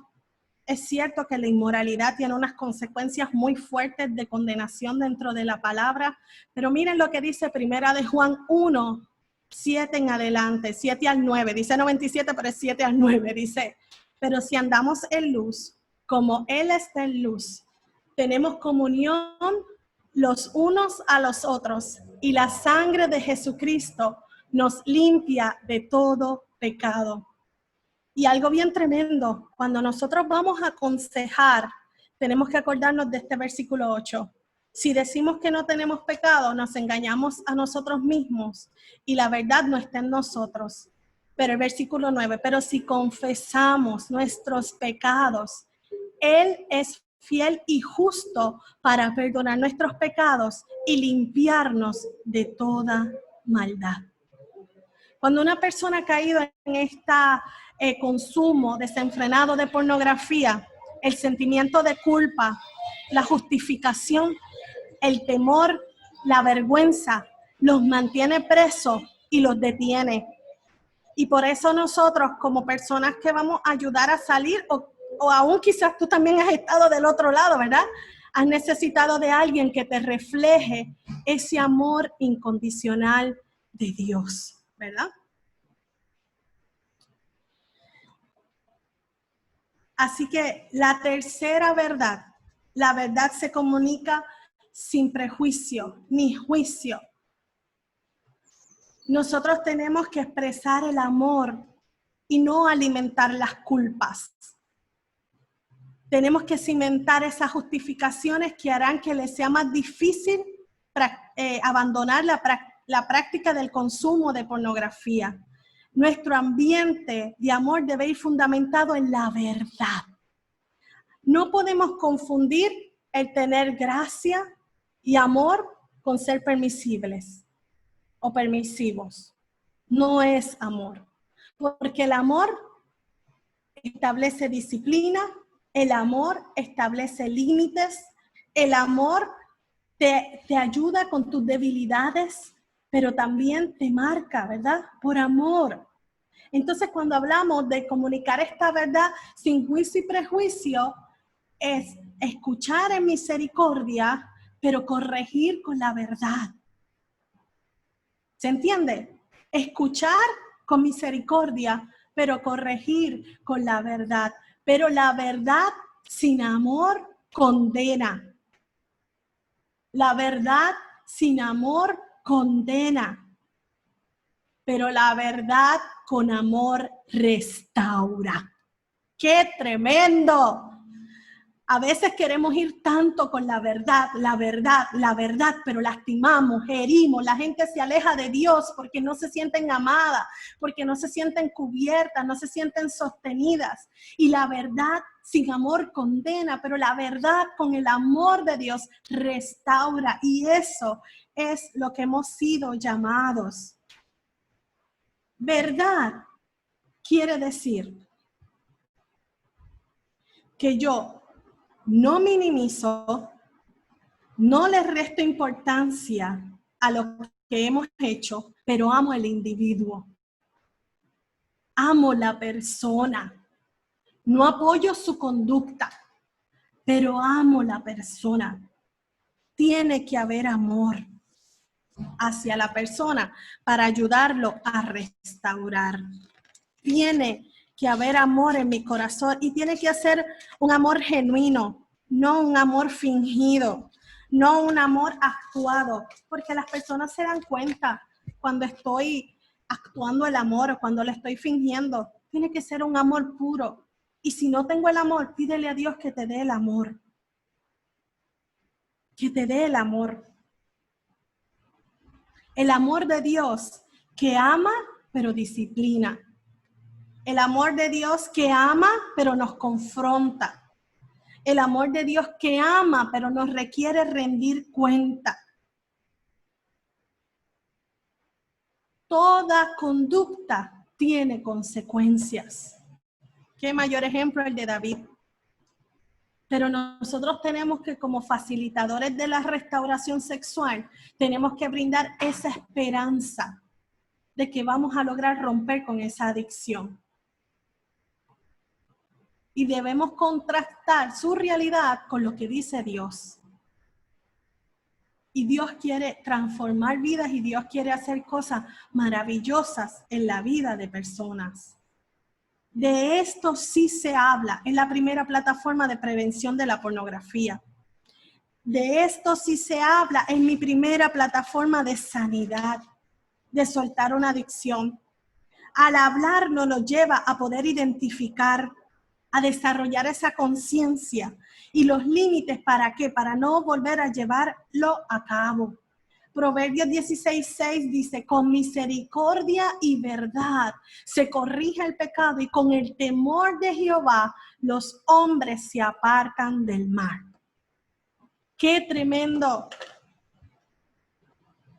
Es cierto que la inmoralidad tiene unas consecuencias muy fuertes de condenación dentro de la palabra, pero miren lo que dice Primera de Juan 1, 7 en adelante, 7 al 9, dice 97, pero es 7 al 9, dice, pero si andamos en luz, como Él está en luz, tenemos comunión los unos a los otros, y la sangre de Jesucristo nos limpia de todo pecado. Y algo bien tremendo, cuando nosotros vamos a aconsejar, tenemos que acordarnos de este versículo 8. Si decimos que no tenemos pecado, nos engañamos a nosotros mismos y la verdad no está en nosotros. Pero el versículo 9, pero si confesamos nuestros pecados, Él es fiel y justo para perdonar nuestros pecados y limpiarnos de toda maldad. Cuando una persona ha caído en este consumo desenfrenado de pornografía, el sentimiento de culpa, la justificación, el temor, la vergüenza, los mantiene presos y los detiene. Y por eso nosotros, como personas que vamos a ayudar a salir, o aún quizás tú también has estado del otro lado, ¿verdad? Has necesitado de alguien que te refleje ese amor incondicional de Dios, ¿verdad? Así que la tercera verdad, la verdad se comunica sin prejuicio ni juicio. Nosotros tenemos que expresar el amor y no alimentar las culpas. Tenemos que cimentar esas justificaciones que harán que les sea más difícil abandonar la práctica del consumo de pornografía. Nuestro ambiente de amor debe ir fundamentado en la verdad. No podemos confundir el tener gracia y amor con ser permisibles o permisivos. No es amor, porque el amor establece disciplina, el amor establece límites, el amor te ayuda con tus debilidades, pero también te marca, ¿verdad? Por amor. Entonces, cuando hablamos de comunicar esta verdad sin juicio y prejuicio, es escuchar en misericordia, pero corregir con la verdad. ¿Se entiende? Escuchar con misericordia, pero corregir con la verdad. Pero la verdad sin amor condena. La verdad sin amor condena. Pero la verdad con amor restaura. ¡Qué tremendo! A veces queremos ir tanto con la verdad, pero lastimamos, herimos. La gente se aleja de Dios porque no se sienten amadas, porque no se sienten cubiertas, no se sienten sostenidas. Y la verdad sin amor condena, pero la verdad con el amor de Dios restaura. Y eso es lo que hemos sido llamados. Verdad quiere decir que yo no minimizo, no le resto importancia a lo que hemos hecho, pero amo al individuo. Amo la persona. No apoyo su conducta, pero amo la persona. Tiene que haber amor hacia la persona para ayudarlo a restaurar. Tiene que haber amor en mi corazón y tiene que ser un amor genuino, no un amor fingido, no un amor actuado, porque las personas se dan cuenta cuando estoy actuando el amor o cuando le estoy fingiendo. Tiene que ser un amor puro. Y si no tengo el amor, pídele a Dios que te dé el amor. Que te dé el amor. El amor de Dios que ama, pero disciplina. El amor de Dios que ama, pero nos confronta. El amor de Dios que ama, pero nos requiere rendir cuenta. Toda conducta tiene consecuencias. Qué mayor ejemplo el de David. Pero nosotros tenemos que, como facilitadores de la restauración sexual, tenemos que brindar esa esperanza de que vamos a lograr romper con esa adicción. Y debemos contrastar su realidad con lo que dice Dios. Y Dios quiere transformar vidas y Dios quiere hacer cosas maravillosas en la vida de personas. De esto sí se habla en la primera plataforma de prevención de la pornografía. De esto sí se habla en mi primera plataforma de sanidad, de soltar una adicción. Al hablarlo nos lleva a poder identificar, a desarrollar esa conciencia y los límites. ¿Para qué? Para no volver a llevarlo a cabo. Proverbios 16:6 dice, con misericordia y verdad se corrige el pecado y con el temor de Jehová los hombres se apartan del mal. ¡Qué tremendo!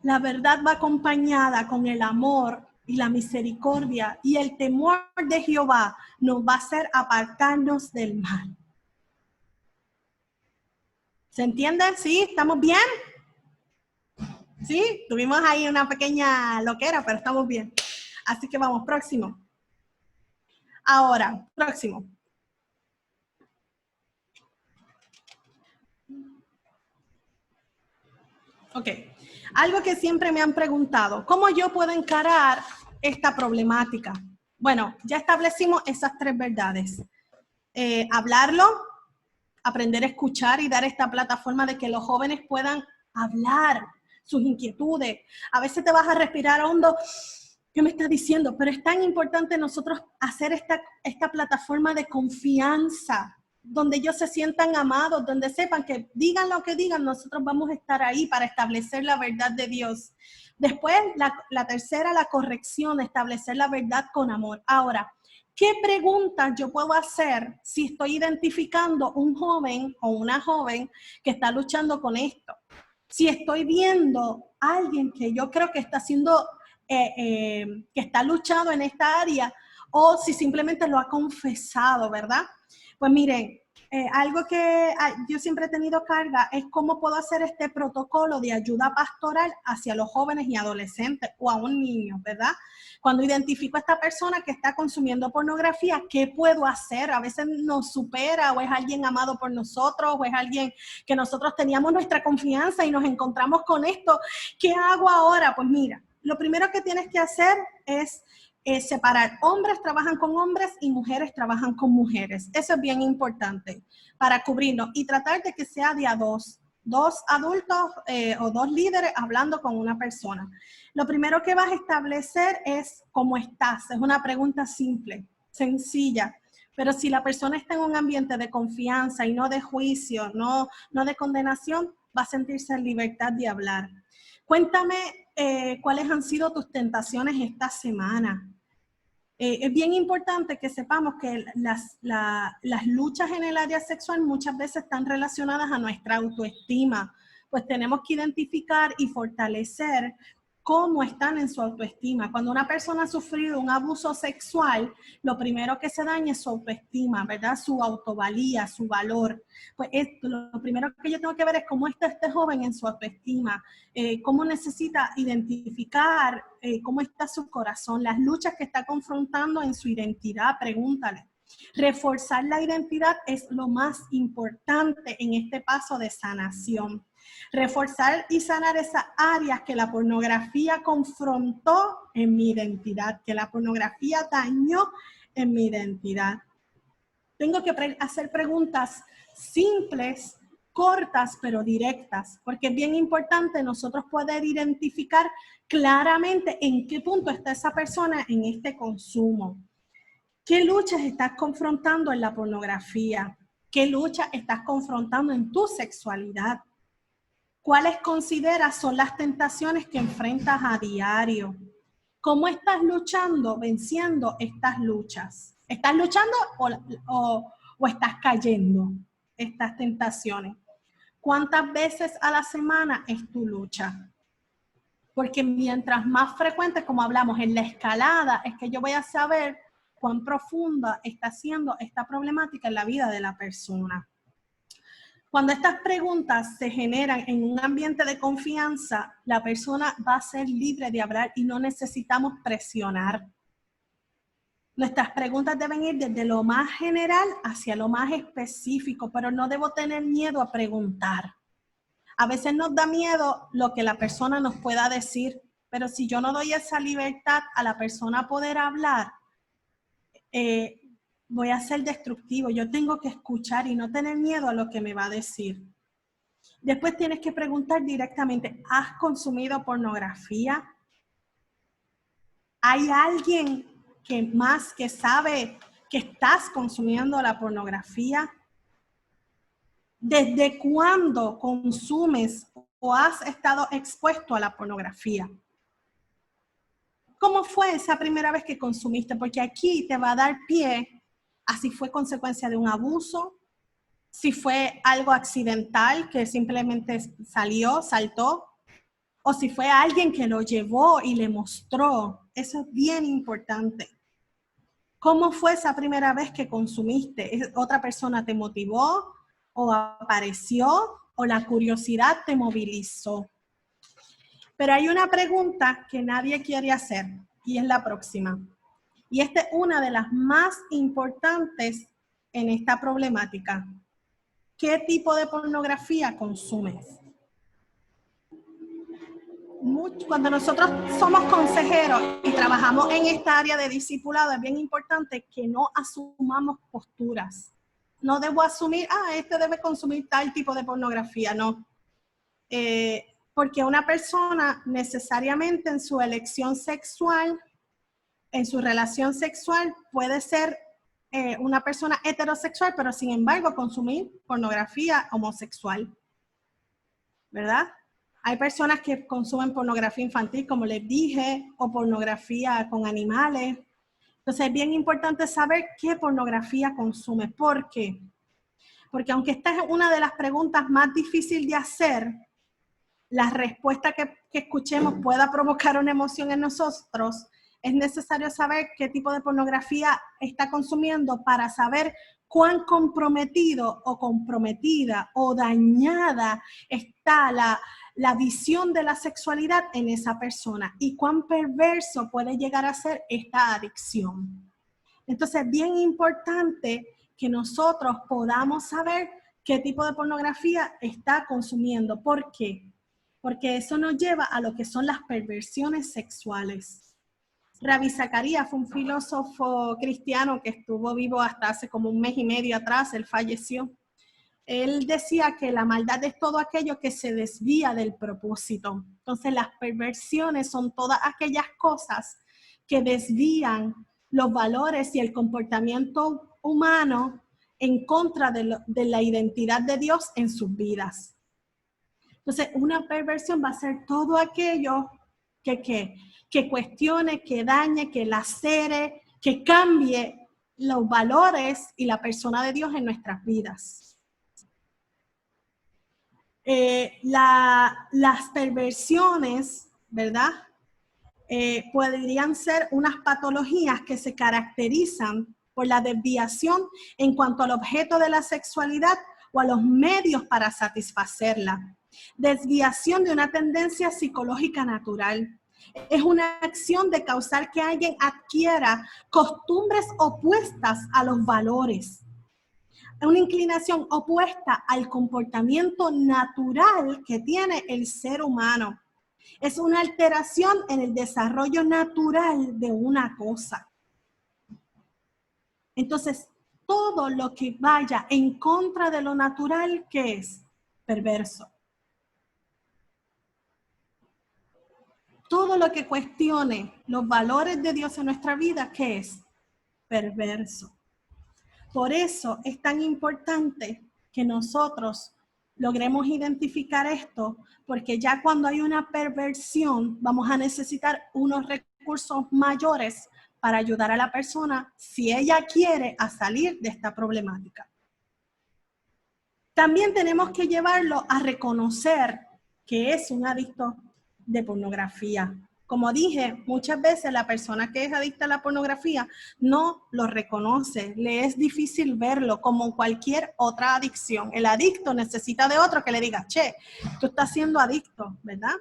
La verdad va acompañada con el amor y la misericordia, y el temor de Jehová nos va a hacer apartarnos del mal. ¿Se entiende? ¿Sí? ¿Estamos bien? ¿Sí? Tuvimos ahí una pequeña loquera, pero estamos bien. Así que vamos, próximo. Ahora, próximo. Ok. Algo que siempre me han preguntado, ¿cómo yo puedo encarar esta problemática? Bueno, ya establecimos esas 3 verdades. Hablarlo, aprender a escuchar y dar esta plataforma de que los jóvenes puedan hablar sus inquietudes. A veces te vas a respirar hondo, ¿qué me estás diciendo? Pero es tan importante nosotros hacer esta plataforma de confianza, donde ellos se sientan amados, donde sepan que digan lo que digan, nosotros vamos a estar ahí para establecer la verdad de Dios. Después, la tercera, la corrección, establecer la verdad con amor. Ahora, ¿qué preguntas yo puedo hacer si estoy identificando un joven o una joven que está luchando con esto? Si estoy viendo a alguien que yo creo que está haciendo, que está luchando en esta área, o si simplemente lo ha confesado, ¿verdad? Pues miren, Algo que yo siempre he tenido carga es cómo puedo hacer este protocolo de ayuda pastoral hacia los jóvenes y adolescentes o a un niño, ¿verdad? Cuando identifico a esta persona que está consumiendo pornografía, ¿qué puedo hacer? A veces nos supera o es alguien amado por nosotros o es alguien que nosotros teníamos nuestra confianza y nos encontramos con esto. ¿Qué hago ahora? Pues mira, lo primero que tienes que hacer es separar. Hombres trabajan con hombres y mujeres trabajan con mujeres. Eso es bien importante para cubrirnos y tratar de que sea de a dos adultos o dos líderes hablando con una persona. Lo primero que vas a establecer es cómo estás. Es una pregunta simple, sencilla. Pero si la persona está en un ambiente de confianza y no de juicio, no de condenación, va a sentirse en libertad de hablar. Cuéntame cuáles han sido tus tentaciones esta semana. Es bien importante que sepamos que las luchas en el área sexual muchas veces están relacionadas a nuestra autoestima. Pues tenemos que identificar y fortalecer cómo están en su autoestima. Cuando una persona ha sufrido un abuso sexual, lo primero que se daña es su autoestima, ¿verdad? Su autovalía, su valor. Pues lo primero que yo tengo que ver es cómo está este joven en su autoestima, cómo necesita identificar cómo está su corazón, las luchas que está confrontando en su identidad, pregúntale. Reforzar la identidad es lo más importante en este paso de sanación. Reforzar y sanar esas áreas que la pornografía confrontó en mi identidad, que la pornografía dañó en mi identidad. Tengo que hacer preguntas simples, cortas, pero directas, porque es bien importante nosotros poder identificar claramente en qué punto está esa persona en este consumo. ¿Qué luchas estás confrontando en la pornografía? ¿Qué luchas estás confrontando en tu sexualidad? ¿Cuáles consideras son las tentaciones que enfrentas a diario? ¿Cómo estás luchando, venciendo estas luchas? ¿Estás luchando o estás cayendo estas tentaciones? ¿Cuántas veces a la semana es tu lucha? Porque mientras más frecuente, como hablamos en la escalada, es que yo voy a saber cuán profunda está siendo esta problemática en la vida de la persona. Cuando estas preguntas se generan en un ambiente de confianza, la persona va a ser libre de hablar y no necesitamos presionar. Nuestras preguntas deben ir desde lo más general hacia lo más específico, pero no debo tener miedo a preguntar. A veces nos da miedo lo que la persona nos pueda decir, pero si yo no doy esa libertad a la persona poder hablar, voy a ser destructivo. Yo tengo que escuchar y no tener miedo a lo que me va a decir. Después tienes que preguntar directamente, ¿has consumido pornografía? ¿Hay alguien que sabe que estás consumiendo la pornografía? ¿Desde cuándo consumes o has estado expuesto a la pornografía? ¿Cómo fue esa primera vez que consumiste? Porque aquí te va a dar pie a si fue consecuencia de un abuso, si fue algo accidental que simplemente saltó, o si fue alguien que lo llevó y le mostró. Eso es bien importante. ¿Cómo fue esa primera vez que consumiste? ¿Otra persona te motivó o apareció o la curiosidad te movilizó? Pero hay una pregunta que nadie quiere hacer y es la próxima. Y esta es una de las más importantes en esta problemática. ¿Qué tipo de pornografía consumes? Cuando nosotros somos consejeros y trabajamos en esta área de discipulado, es bien importante que no asumamos posturas. No debo asumir, este debe consumir tal tipo de pornografía, no. Porque una persona necesariamente en su elección sexual, en su relación sexual, puede ser una persona heterosexual, pero sin embargo consumir pornografía homosexual, ¿verdad? Hay personas que consumen pornografía infantil, como les dije, o pornografía con animales. Entonces es bien importante saber qué pornografía consume. ¿Por qué? Porque aunque esta es una de las preguntas más difíciles de hacer, la respuesta que escuchemos pueda provocar una emoción en nosotros, Es necesario saber qué tipo de pornografía está consumiendo para saber cuán comprometido o comprometida o dañada está la visión de la sexualidad en esa persona y cuán perverso puede llegar a ser esta adicción. Entonces, es bien importante que nosotros podamos saber qué tipo de pornografía está consumiendo. ¿Por qué? Porque eso nos lleva a lo que son las perversiones sexuales. Ravi Zacharias fue un filósofo cristiano que estuvo vivo hasta hace como un mes y medio atrás, él falleció. Él decía que la maldad es todo aquello que se desvía del propósito. Entonces las perversiones son todas aquellas cosas que desvían los valores y el comportamiento humano en contra de la identidad de Dios en sus vidas. Entonces una perversión va a ser todo aquello que cuestione, que dañe, que lacere, que cambie los valores y la persona de Dios en nuestras vidas. Las perversiones, ¿verdad? Podrían ser unas patologías que se caracterizan por la desviación en cuanto al objeto de la sexualidad o a los medios para satisfacerla. Desviación de una tendencia psicológica natural. Es una acción de causar que alguien adquiera costumbres opuestas a los valores. Una inclinación opuesta al comportamiento natural que tiene el ser humano. Es una alteración en el desarrollo natural de una cosa. Entonces, todo lo que vaya en contra de lo natural, ¿qué es? Perverso. Todo lo que cuestione los valores de Dios en nuestra vida, ¿qué es? Perverso. Por eso es tan importante que nosotros logremos identificar esto, porque ya cuando hay una perversión, vamos a necesitar unos recursos mayores para ayudar a la persona, si ella quiere, a salir de esta problemática. También tenemos que llevarlo a reconocer que es un adicto de pornografía. Como dije, muchas veces la persona que es adicta a la pornografía no lo reconoce, le es difícil verlo como cualquier otra adicción. El adicto necesita de otro que le diga, che, tú estás siendo adicto, ¿verdad?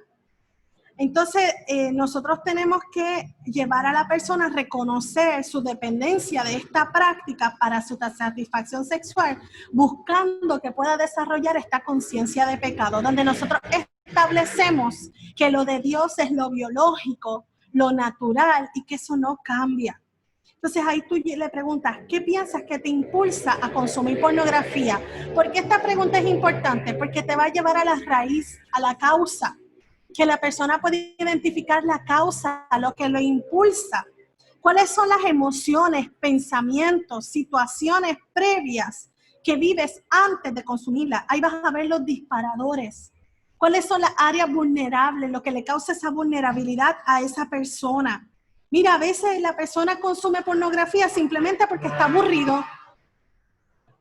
Entonces, nosotros tenemos que llevar a la persona a reconocer su dependencia de esta práctica para su satisfacción sexual, buscando que pueda desarrollar esta conciencia de pecado, donde nosotros establecemos que lo de Dios es lo biológico, lo natural y que eso no cambia. Entonces ahí tú le preguntas, ¿qué piensas que te impulsa a consumir pornografía? ¿Por qué esta pregunta es importante? Porque te va a llevar a la raíz, a la causa, que la persona puede identificar la causa, lo que lo impulsa. ¿Cuáles son las emociones, pensamientos, situaciones previas que vives antes de consumirla? Ahí vas a ver los disparadores. ¿Cuáles son las áreas vulnerables, lo que le causa esa vulnerabilidad a esa persona? Mira, a veces la persona consume pornografía simplemente porque está aburrido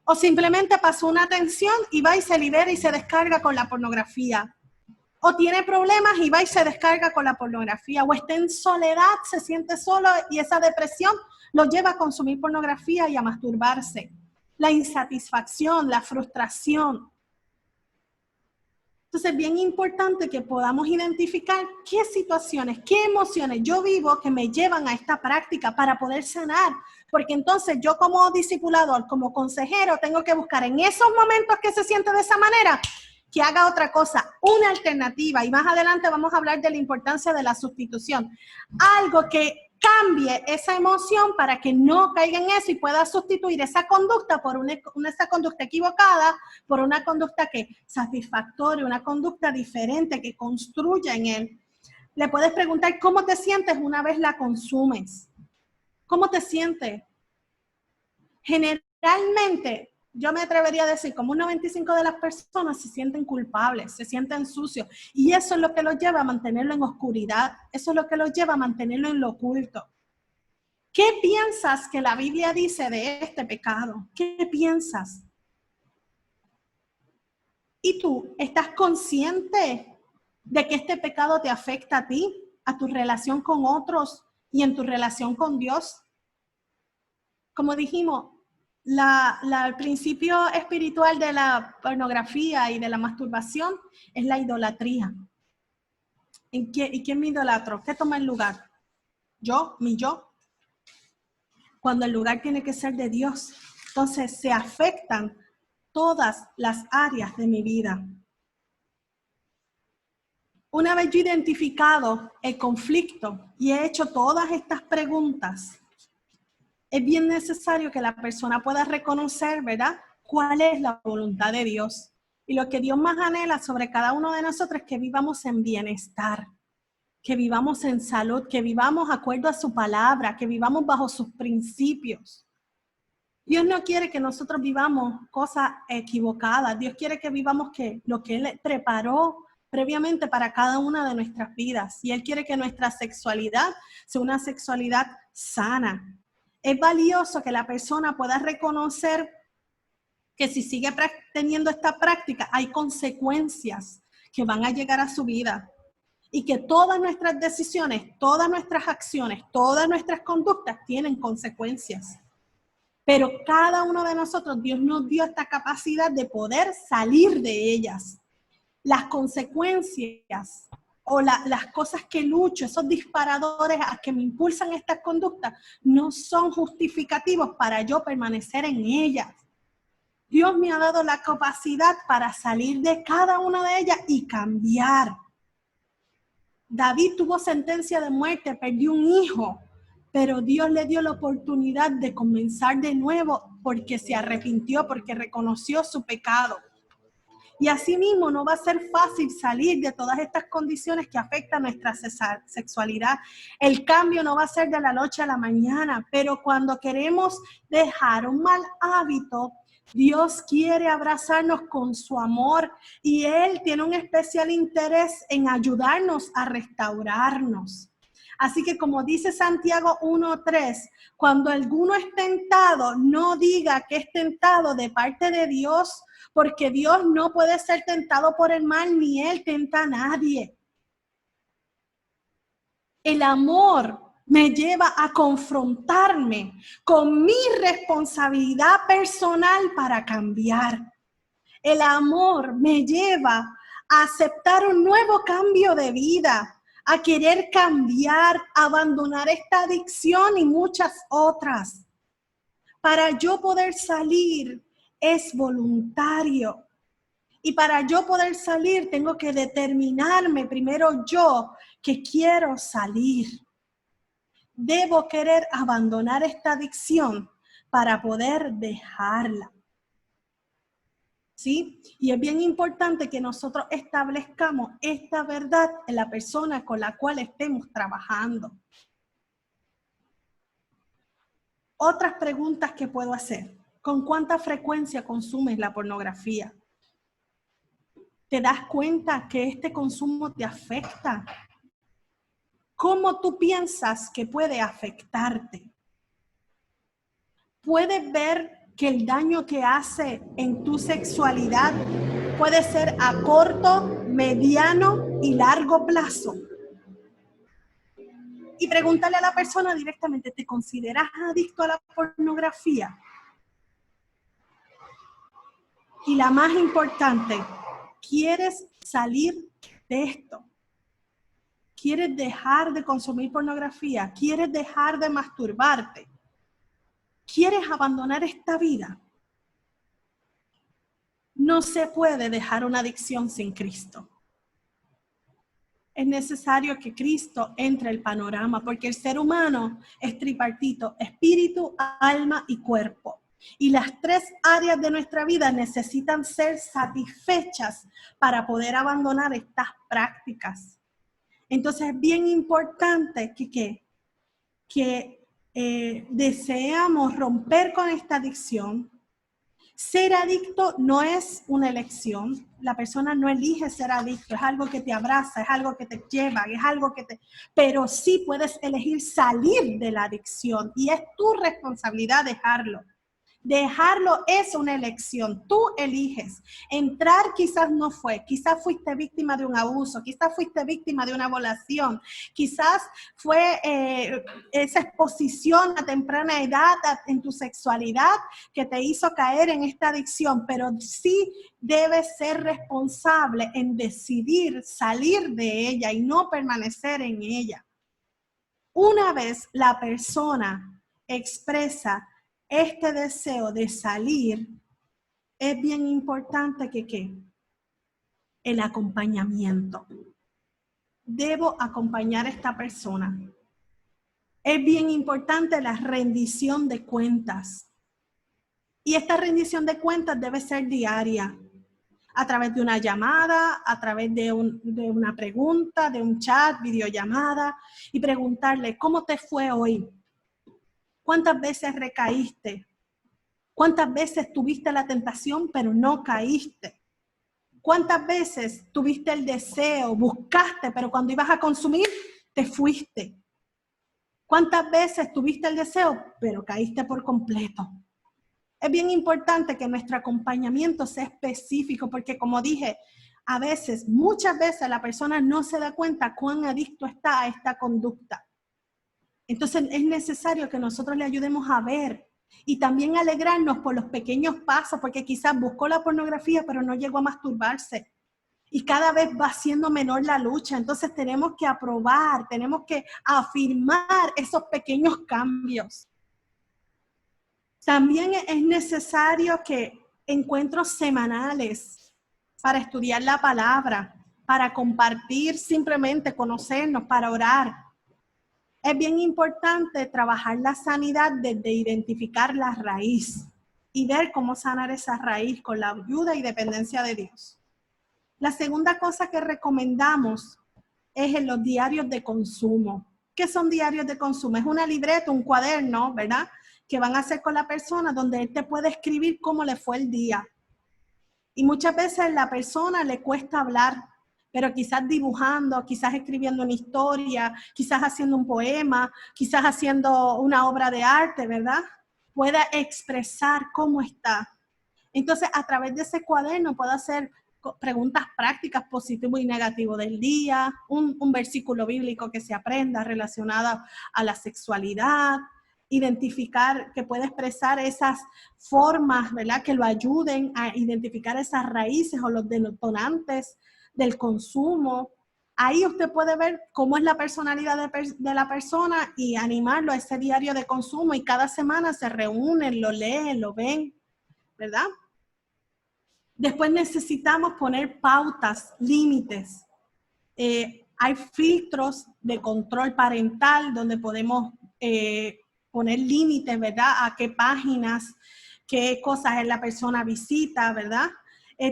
o simplemente pasó una tensión y va y se libera y se descarga con la pornografía. O tiene problemas y va y se descarga con la pornografía, o está en soledad, se siente solo y esa depresión lo lleva a consumir pornografía y a masturbarse. La insatisfacción, la frustración. Entonces es bien importante que podamos identificar qué situaciones, qué emociones yo vivo que me llevan a esta práctica para poder sanar. Porque entonces yo como discipulador, como consejero, tengo que buscar en esos momentos que se siente de esa manera, que haga otra cosa, una alternativa. Y más adelante vamos a hablar de la importancia de la sustitución. Algo que cambie esa emoción para que no caiga en eso y pueda sustituir esa conducta por esa conducta equivocada, por una conducta que satisfactoria, una conducta diferente que construya en él. Le puedes preguntar cómo te sientes una vez la consumes. ¿Cómo te sientes? Generalmente, yo me atrevería a decir, como un 95% de las personas se sienten culpables, se sienten sucios. Y eso es lo que los lleva a mantenerlo en oscuridad. Eso es lo que los lleva a mantenerlo en lo oculto. ¿Qué piensas que la Biblia dice de este pecado? ¿Qué piensas? ¿Y tú estás consciente de que este pecado te afecta a ti, a tu relación con otros, y en tu relación con Dios. Como dijimos, el principio espiritual de la pornografía y de la masturbación es la idolatría. ¿Y quién me idolatro? ¿Qué toma el lugar? ¿Yo? ¿Mi yo? Cuando el lugar tiene que ser de Dios. Entonces se afectan todas las áreas de mi vida. Una vez yo identificado el conflicto y he hecho todas estas preguntas, es bien necesario que la persona pueda reconocer, ¿verdad?, cuál es la voluntad de Dios. Y lo que Dios más anhela sobre cada uno de nosotros es que vivamos en bienestar, que vivamos en salud, que vivamos de acuerdo a su palabra, que vivamos bajo sus principios. Dios no quiere que nosotros vivamos cosas equivocadas. Dios quiere que vivamos lo que Él preparó previamente para cada una de nuestras vidas. Y Él quiere que nuestra sexualidad sea una sexualidad sana. Es valioso que la persona pueda reconocer que si sigue teniendo esta práctica, hay consecuencias que van a llegar a su vida. Y que todas nuestras decisiones, todas nuestras acciones, todas nuestras conductas tienen consecuencias. Pero cada uno de nosotros, Dios nos dio esta capacidad de poder salir de ellas. Las consecuencias o las cosas que lucho, esos disparadores a que me impulsan estas conductas, no son justificativos para yo permanecer en ellas. Dios me ha dado la capacidad para salir de cada una de ellas y cambiar. David tuvo sentencia de muerte, perdió un hijo, pero Dios le dio la oportunidad de comenzar de nuevo porque se arrepintió, porque reconoció su pecado. Y asimismo no va a ser fácil salir de todas estas condiciones que afectan nuestra sexualidad. El cambio no va a ser de la noche a la mañana, pero cuando queremos dejar un mal hábito, Dios quiere abrazarnos con su amor y Él tiene un especial interés en ayudarnos a restaurarnos. Así que como dice Santiago 1:3, cuando alguno es tentado, no diga que es tentado de parte de Dios, porque Dios no puede ser tentado por el mal, ni Él tenta a nadie. El amor me lleva a confrontarme con mi responsabilidad personal para cambiar. El amor me lleva a aceptar un nuevo cambio de vida, a querer cambiar, abandonar esta adicción y muchas otras. Para yo poder salir es voluntario. Y para yo poder salir tengo que determinarme primero yo que quiero salir. Debo querer abandonar esta adicción para poder dejarla. ¿Sí? Y es bien importante que nosotros establezcamos esta verdad en la persona con la cual estemos trabajando. Otras preguntas que puedo hacer. ¿Con cuánta frecuencia consumes la pornografía? ¿Te das cuenta que este consumo te afecta? ¿Cómo tú piensas que puede afectarte? ¿Puedes ver que el daño que hace en tu sexualidad puede ser a corto, mediano y largo plazo? Y preguntarle a la persona directamente, ¿te consideras adicto a la pornografía? Y la más importante, ¿quieres salir de esto? ¿Quieres dejar de consumir pornografía? ¿Quieres dejar de masturbarte? ¿Quieres abandonar esta vida? No se puede dejar una adicción sin Cristo. Es necesario que Cristo entre al panorama, porque el ser humano es tripartito, espíritu, alma y cuerpo. Y las tres áreas de nuestra vida necesitan ser satisfechas para poder abandonar estas prácticas. Entonces es bien importante que deseamos romper con esta adicción. Ser adicto no es una elección. La persona no elige ser adicto. Es algo que te abraza, es algo que te lleva, es algo que te... Pero sí puedes elegir salir de la adicción y es tu responsabilidad dejarlo. Dejarlo es una elección. Tú eliges. Entrar quizás no fue. Quizás fuiste víctima de un abuso. Quizás fuiste víctima de una violación. Quizás fue esa exposición a temprana edad en tu sexualidad que te hizo caer en esta adicción. Pero sí debes ser responsable en decidir salir de ella y no permanecer en ella. Una vez la persona expresa este deseo de salir, es bien importante que el acompañamiento. Debo acompañar a esta persona. Es bien importante la rendición de cuentas. Y esta rendición de cuentas debe ser diaria, a través de una llamada, a través de una pregunta, de un chat, videollamada, y preguntarle, ¿cómo te fue hoy? ¿Cuántas veces recaíste? ¿Cuántas veces tuviste la tentación pero no caíste? ¿Cuántas veces tuviste el deseo, buscaste, pero cuando ibas a consumir, te fuiste? ¿Cuántas veces tuviste el deseo, pero caíste por completo? Es bien importante que nuestro acompañamiento sea específico, porque como dije, a veces, muchas veces la persona no se da cuenta cuán adicto está a esta conducta. Entonces es necesario que nosotros le ayudemos a ver y también alegrarnos por los pequeños pasos, porque quizás buscó la pornografía, pero no llegó a masturbarse. Y cada vez va siendo menor la lucha. Entonces tenemos que aprobar, tenemos que afirmar esos pequeños cambios. También es necesario que encuentros semanales para estudiar la palabra, para compartir, simplemente conocernos, para orar. Es bien importante trabajar la sanidad desde identificar la raíz y ver cómo sanar esa raíz con la ayuda y dependencia de Dios. La segunda cosa que recomendamos es en los diarios de consumo. ¿Qué son diarios de consumo? Es una libreta, un cuaderno, ¿verdad?, que van a hacer con la persona donde él te puede escribir cómo le fue el día. Y muchas veces a la persona le cuesta hablar, pero quizás dibujando, quizás escribiendo una historia, quizás haciendo un poema, quizás haciendo una obra de arte, ¿verdad?, pueda expresar cómo está. Entonces, a través de ese cuaderno puedo hacer preguntas prácticas, positivo y negativo del día, un versículo bíblico que se aprenda relacionado a la sexualidad, identificar, que pueda expresar esas formas, ¿verdad?, que lo ayuden a identificar esas raíces o los detonantes del consumo. Ahí usted puede ver cómo es la personalidad de la persona y animarlo a ese diario de consumo, y cada semana se reúnen, lo leen, lo ven, ¿verdad? Después necesitamos poner pautas, límites. Hay filtros de control parental donde podemos poner límites, ¿verdad?, a qué páginas, qué cosas la persona visita, ¿verdad?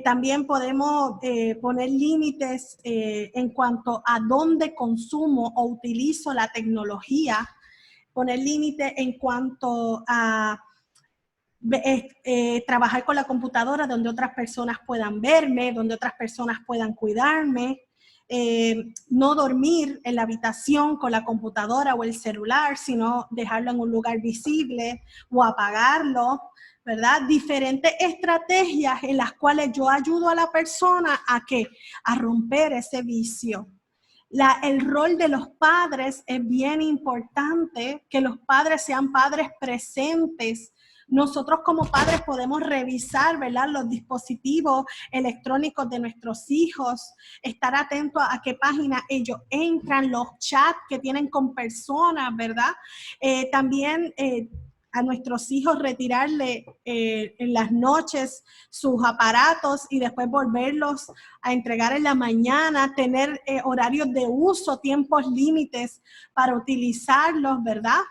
También podemos poner límites en cuanto a dónde consumo o utilizo la tecnología, poner límites en cuanto a trabajar con la computadora donde otras personas puedan verme, donde otras personas puedan cuidarme, no dormir en la habitación con la computadora o el celular, sino dejarlo en un lugar visible o apagarlo, ¿verdad? Diferentes estrategias en las cuales yo ayudo a la persona a romper ese vicio. El rol de los padres es bien importante, que los padres sean padres presentes. Nosotros como padres podemos revisar, ¿verdad?, los dispositivos electrónicos de nuestros hijos, estar atentos a qué página ellos entran, los chats que tienen con personas, ¿verdad? También a nuestros hijos retirarle en las noches sus aparatos y después volverlos a entregar en la mañana, tener horarios de uso, tiempos límites para utilizarlos, ¿verdad?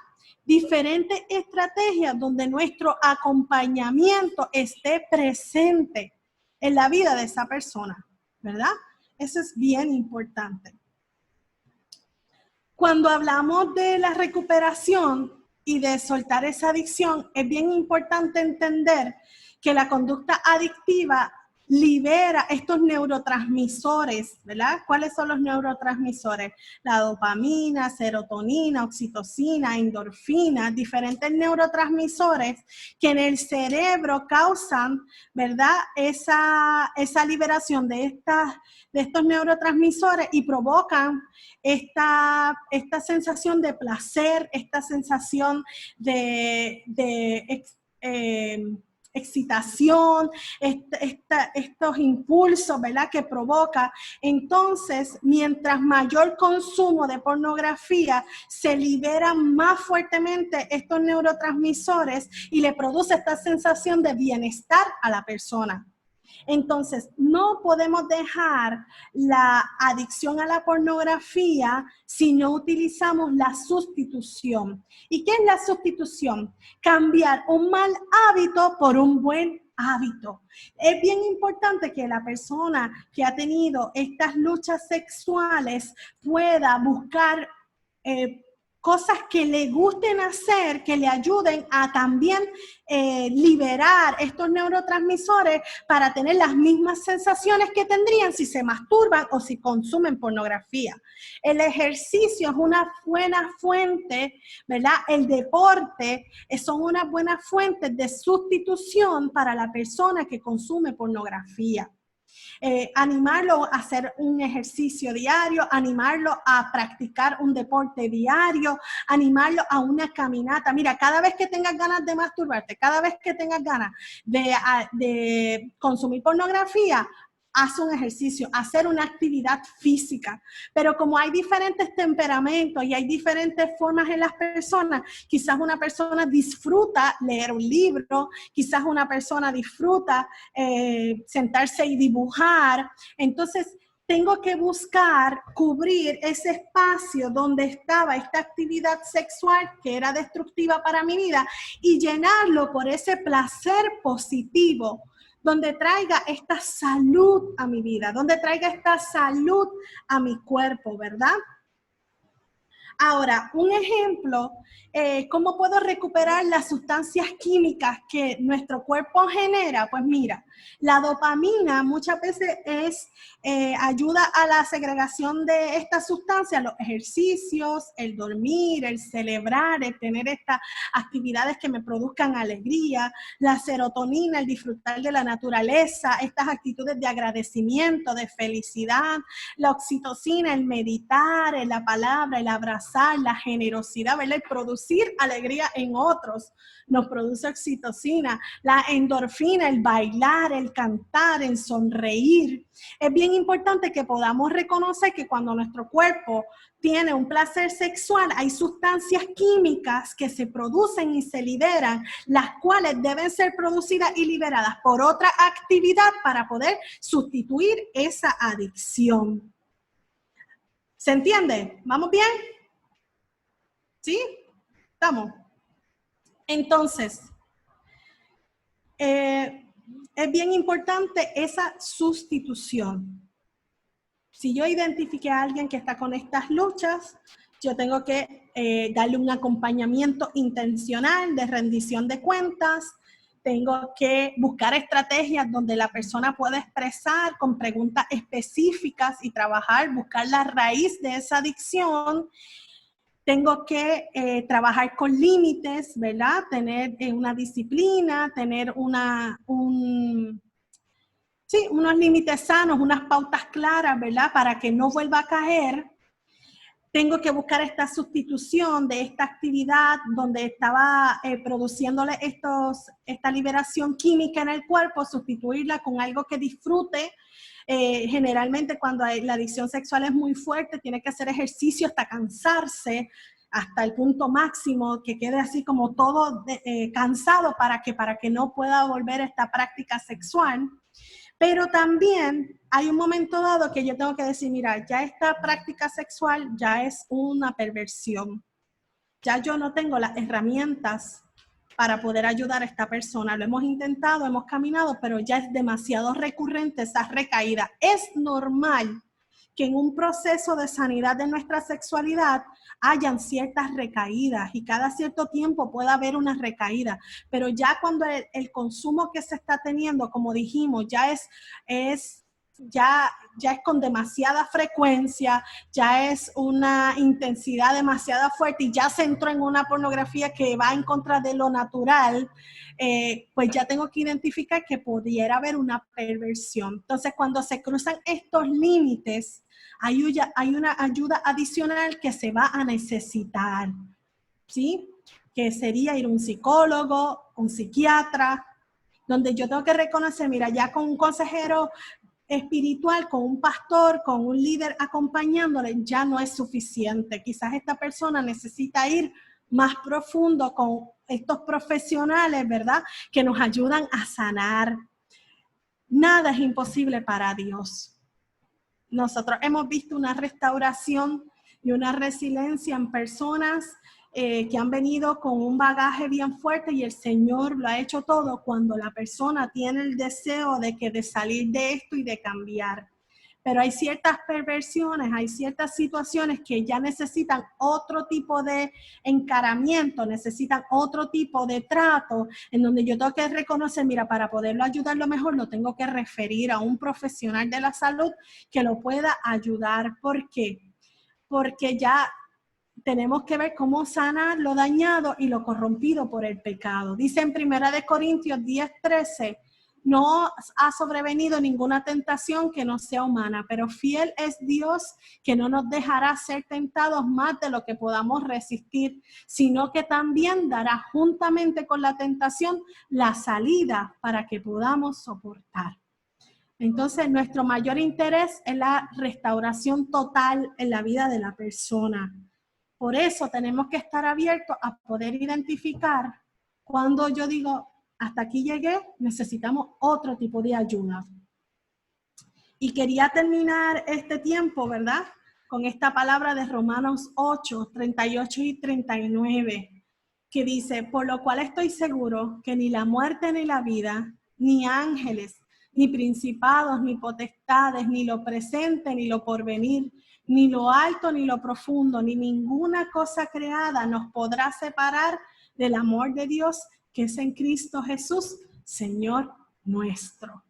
Diferentes estrategias donde nuestro acompañamiento esté presente en la vida de esa persona, ¿verdad? Eso es bien importante. Cuando hablamos de la recuperación y de soltar esa adicción, es bien importante entender que la conducta adictiva libera estos neurotransmisores, ¿verdad? ¿Cuáles son los neurotransmisores? La dopamina, serotonina, oxitocina, endorfina, diferentes neurotransmisores que en el cerebro causan, ¿verdad? Esa liberación de estos neurotransmisores y provocan esta sensación de placer, esta sensación de excitación, estos impulsos, ¿verdad?, que provoca. Entonces, mientras mayor consumo de pornografía, se liberan más fuertemente estos neurotransmisores y le produce esta sensación de bienestar a la persona. Entonces, no podemos dejar la adicción a la pornografía si no utilizamos la sustitución. ¿Y qué es la sustitución? Cambiar un mal hábito por un buen hábito. Es bien importante que la persona que ha tenido estas luchas sexuales pueda buscar cosas que le gusten hacer, que le ayuden a también liberar estos neurotransmisores para tener las mismas sensaciones que tendrían si se masturban o si consumen pornografía. El ejercicio es una buena fuente, ¿verdad? El deporte son unas buenas fuentes de sustitución para la persona que consume pornografía. Animarlo a hacer un ejercicio diario, animarlo a practicar un deporte diario, animarlo a una caminata. Mira, cada vez que tengas ganas de masturbarte, cada vez que tengas ganas de consumir pornografía, haz un ejercicio, hacer una actividad física. Pero como hay diferentes temperamentos y hay diferentes formas en las personas, quizás una persona disfruta leer un libro, quizás una persona disfruta sentarse y dibujar. Entonces, tengo que buscar cubrir ese espacio donde estaba esta actividad sexual que era destructiva para mi vida y llenarlo por ese placer positivo, donde traiga esta salud a mi vida, donde traiga esta salud a mi cuerpo, ¿verdad? Ahora, un ejemplo, ¿cómo puedo recuperar las sustancias químicas que nuestro cuerpo genera? Pues mira, la dopamina muchas veces ayuda a la segregación de estas sustancias, los ejercicios, el dormir, el celebrar, el tener estas actividades que me produzcan alegría, la serotonina, el disfrutar de la naturaleza, estas actitudes de agradecimiento, de felicidad, la oxitocina, el meditar, en la palabra, el abrazar, la generosidad, ¿verdad? El producir alegría en otros nos produce oxitocina, la endorfina, el bailar, el cantar, el sonreír. Es bien importante que podamos reconocer que cuando nuestro cuerpo tiene un placer sexual, hay sustancias químicas que se producen y se liberan, las cuales deben ser producidas y liberadas por otra actividad para poder sustituir esa adicción. ¿Se entiende? ¿Vamos bien? ¿Sí? ¿Estamos? Entonces, es bien importante esa sustitución. Si yo identifique a alguien que está con estas luchas, yo tengo que darle un acompañamiento intencional de rendición de cuentas, tengo que buscar estrategias donde la persona pueda expresar con preguntas específicas y trabajar, buscar la raíz de esa adicción. Tengo que trabajar con límites, ¿verdad? Tener una disciplina, tener unos límites sanos, unas pautas claras, ¿verdad? Para que no vuelva a caer. Tengo que buscar esta sustitución de esta actividad donde estaba produciéndole esta liberación química en el cuerpo, sustituirla con algo que disfrute. Generalmente cuando la adicción sexual es muy fuerte, tiene que hacer ejercicio hasta cansarse, hasta el punto máximo, que quede así como todo cansado para que no pueda volver a esta práctica sexual. Pero también hay un momento dado que yo tengo que decir, mira, ya esta práctica sexual ya es una perversión. Ya yo no tengo las herramientas para poder ayudar a esta persona. Lo hemos intentado, hemos caminado, pero ya es demasiado recurrente esa recaída. Es normal que en un proceso de sanidad de nuestra sexualidad hayan ciertas recaídas y cada cierto tiempo pueda haber una recaída, pero ya cuando el consumo que se está teniendo, como dijimos, ya es con demasiada frecuencia, ya es una intensidad demasiado fuerte y ya se entró en una pornografía que va en contra de lo natural, pues ya tengo que identificar que pudiera haber una perversión. Entonces, cuando se cruzan estos límites, hay una ayuda adicional que se va a necesitar, ¿sí? Que sería ir a un psicólogo, un psiquiatra, donde yo tengo que reconocer, mira, ya con un consejero espiritual, con un pastor, con un líder acompañándole, ya no es suficiente. Quizás esta persona necesita ir más profundo con estos profesionales, ¿verdad? Que nos ayudan a sanar. Nada es imposible para Dios. Nosotros hemos visto una restauración y una resiliencia en personas que han venido con un bagaje bien fuerte y el Señor lo ha hecho todo cuando la persona tiene el deseo de salir de esto y de cambiar. Pero hay ciertas perversiones, hay ciertas situaciones que ya necesitan otro tipo de encaramiento, necesitan otro tipo de trato, en donde yo tengo que reconocer, mira, para poderlo ayudarlo mejor, lo tengo que referir a un profesional de la salud que lo pueda ayudar. ¿Por qué? Porque ya tenemos que ver cómo sanar lo dañado y lo corrompido por el pecado. Dice en 1 Corintios 10:13, no ha sobrevenido ninguna tentación que no sea humana, pero fiel es Dios que no nos dejará ser tentados más de lo que podamos resistir, sino que también dará juntamente con la tentación la salida para que podamos soportar. Entonces, nuestro mayor interés es la restauración total en la vida de la persona. Por eso tenemos que estar abiertos a poder identificar cuando yo digo, hasta aquí llegué, necesitamos otro tipo de ayuda. Y quería terminar este tiempo, ¿verdad? Con esta palabra de Romanos 8, 38 y 39, que dice, por lo cual estoy seguro que ni la muerte ni la vida, ni ángeles, ni principados, ni potestades, ni lo presente, ni lo porvenir, ni lo alto, ni lo profundo, ni ninguna cosa creada nos podrá separar del amor de Dios que es en Cristo Jesús, Señor nuestro.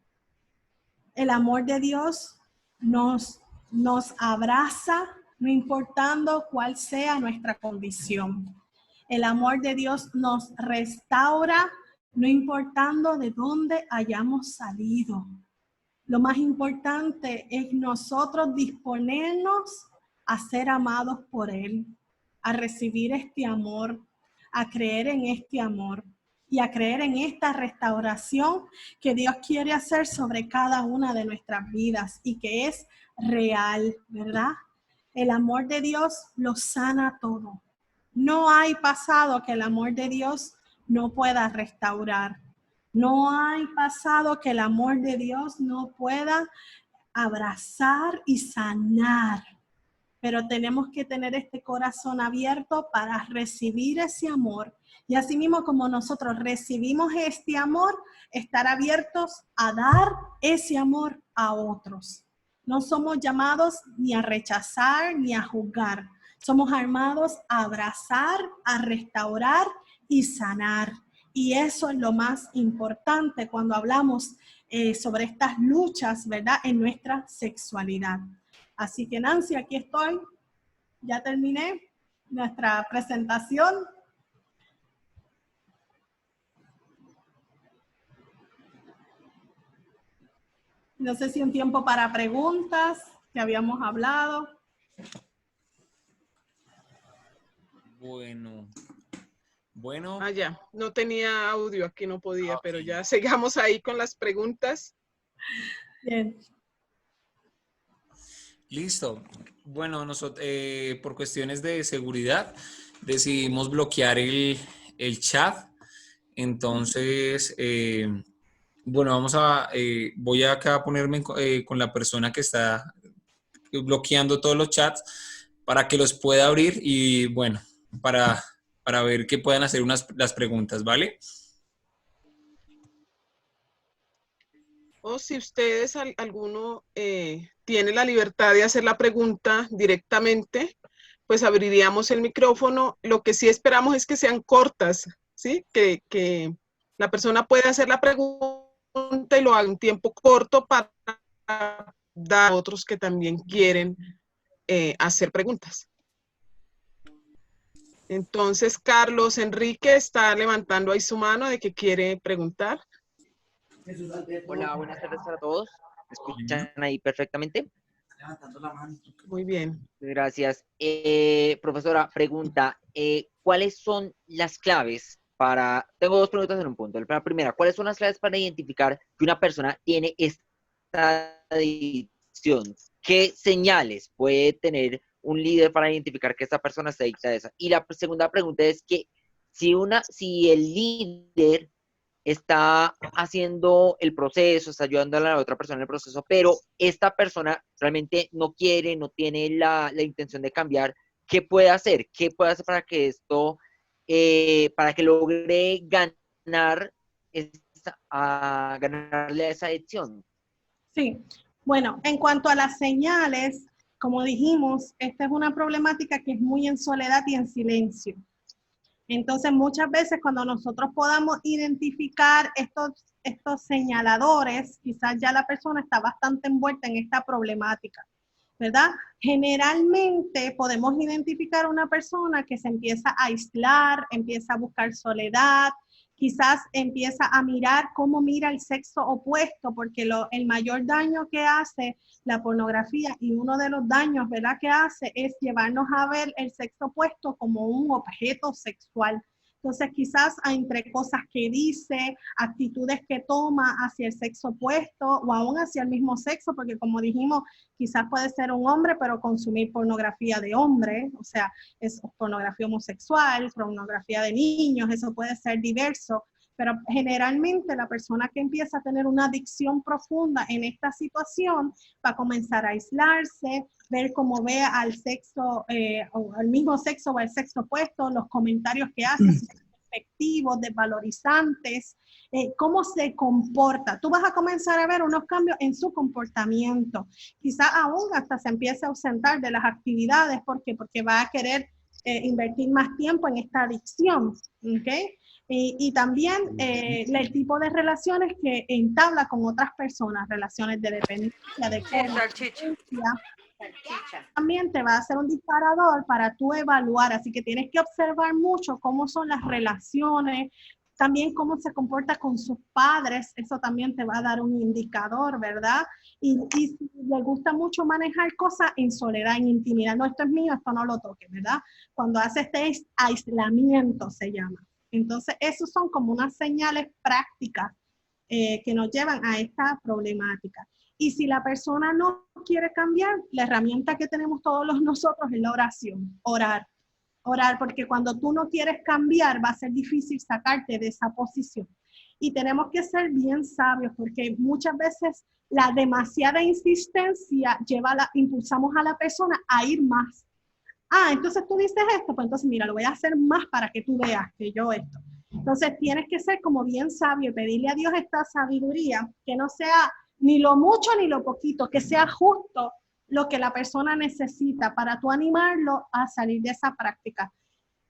El amor de Dios nos abraza, no importando cuál sea nuestra condición. El amor de Dios nos restaura, no importando de dónde hayamos salido. Lo más importante es nosotros disponernos a ser amados por Él, a recibir este amor, a creer en este amor y a creer en esta restauración que Dios quiere hacer sobre cada una de nuestras vidas y que es real, ¿verdad? El amor de Dios lo sana todo. No hay pasado que el amor de Dios no pueda restaurar. No hay pasado que el amor de Dios no pueda abrazar y sanar. Pero tenemos que tener este corazón abierto para recibir ese amor. Y así mismo como nosotros recibimos este amor, estar abiertos a dar ese amor a otros. No somos llamados ni a rechazar ni a juzgar. Somos llamados a abrazar, a restaurar y sanar. Y eso es lo más importante cuando hablamos sobre estas luchas, ¿verdad? En nuestra sexualidad. Así que Nancy, aquí estoy. Ya terminé nuestra presentación. No sé si un tiempo para preguntas que habíamos hablado. Bueno. Ah, ya, no tenía audio, aquí no podía, pero ya sigamos ahí con las preguntas. Bien. Listo. Bueno, nosotros por cuestiones de seguridad decidimos bloquear el chat. Entonces, bueno, voy acá a ponerme con la persona que está bloqueando todos los chats para que los pueda abrir y bueno, para ver que puedan hacer las preguntas, ¿vale? O si ustedes, alguno tiene la libertad de hacer la pregunta directamente, pues abriríamos el micrófono. Lo que sí esperamos es que sean cortas, ¿sí? Que la persona pueda hacer la pregunta y lo haga en un tiempo corto para dar a otros que también quieren hacer preguntas. Entonces, Carlos Enrique está levantando ahí su mano de que quiere preguntar. Hola, buenas tardes para todos. ¿Me escuchan ahí perfectamente? Muy bien. Gracias. Profesora, pregunta, ¿cuáles son las claves para... Tengo dos preguntas en un punto. La primera, ¿cuáles son las claves para identificar que una persona tiene esta adicción? ¿Qué señales puede tener un líder para identificar que esta persona está adicta a esa? Y la segunda pregunta es que si el líder está haciendo el proceso, está ayudando a la otra persona en el proceso, pero esta persona realmente no quiere, no tiene la intención de cambiar, ¿qué puede hacer? ¿Qué puede hacer para que esto, para que logre ganar ganarle a esa adicción? Sí, bueno, en cuanto a las señales, como dijimos, esta es una problemática que es muy en soledad y en silencio. Entonces, muchas veces cuando nosotros podamos identificar estos señaladores, quizás ya la persona está bastante envuelta en esta problemática, ¿verdad? Generalmente podemos identificar una persona que se empieza a aislar, empieza a buscar soledad, quizás empieza a mirar cómo mira el sexo opuesto, porque el mayor daño que hace la pornografía y uno de los daños, ¿verdad?, que hace es llevarnos a ver el sexo opuesto como un objeto sexual. Entonces, quizás entre cosas que dice, actitudes que toma hacia el sexo opuesto o aún hacia el mismo sexo, porque como dijimos, quizás puede ser un hombre, pero consumir pornografía de hombre, o sea, es pornografía homosexual, pornografía de niños, eso puede ser diverso. Pero generalmente la persona que empieza a tener una adicción profunda en esta situación va a comenzar a aislarse, ver cómo ve al sexo, o al mismo sexo o al sexo opuesto, los comentarios que hace, si son despectivos, desvalorizantes, cómo se comporta. Tú vas a comenzar a ver unos cambios en su comportamiento. Quizás aún hasta se empiece a ausentar de las actividades. ¿Por qué? Porque va a querer invertir más tiempo en esta adicción. ¿Okay? Y también el tipo de relaciones que entabla con otras personas, relaciones de dependencia, de codependencia, también te va a hacer un disparador para tú evaluar, así que tienes que observar mucho cómo son las relaciones, también cómo se comporta con sus padres, eso también te va a dar un indicador, ¿verdad? Y si le gusta mucho manejar cosas en soledad, en intimidad, no, esto es mío, esto no lo toques, ¿verdad? Cuando hace este aislamiento se llama. Entonces, esos son como unas señales prácticas que nos llevan a esta problemática. Y si la persona no quiere cambiar, la herramienta que tenemos todos nosotros es la oración, orar. Orar, porque cuando tú no quieres cambiar, va a ser difícil sacarte de esa posición. Y tenemos que ser bien sabios, porque muchas veces la demasiada insistencia impulsamos a la persona a ir más. Ah, entonces tú dices esto, pues entonces mira, lo voy a hacer más para que tú veas que yo esto. Entonces tienes que ser como bien sabio, pedirle a Dios esta sabiduría, que no sea ni lo mucho ni lo poquito, que sea justo lo que la persona necesita para tú animarlo a salir de esa práctica.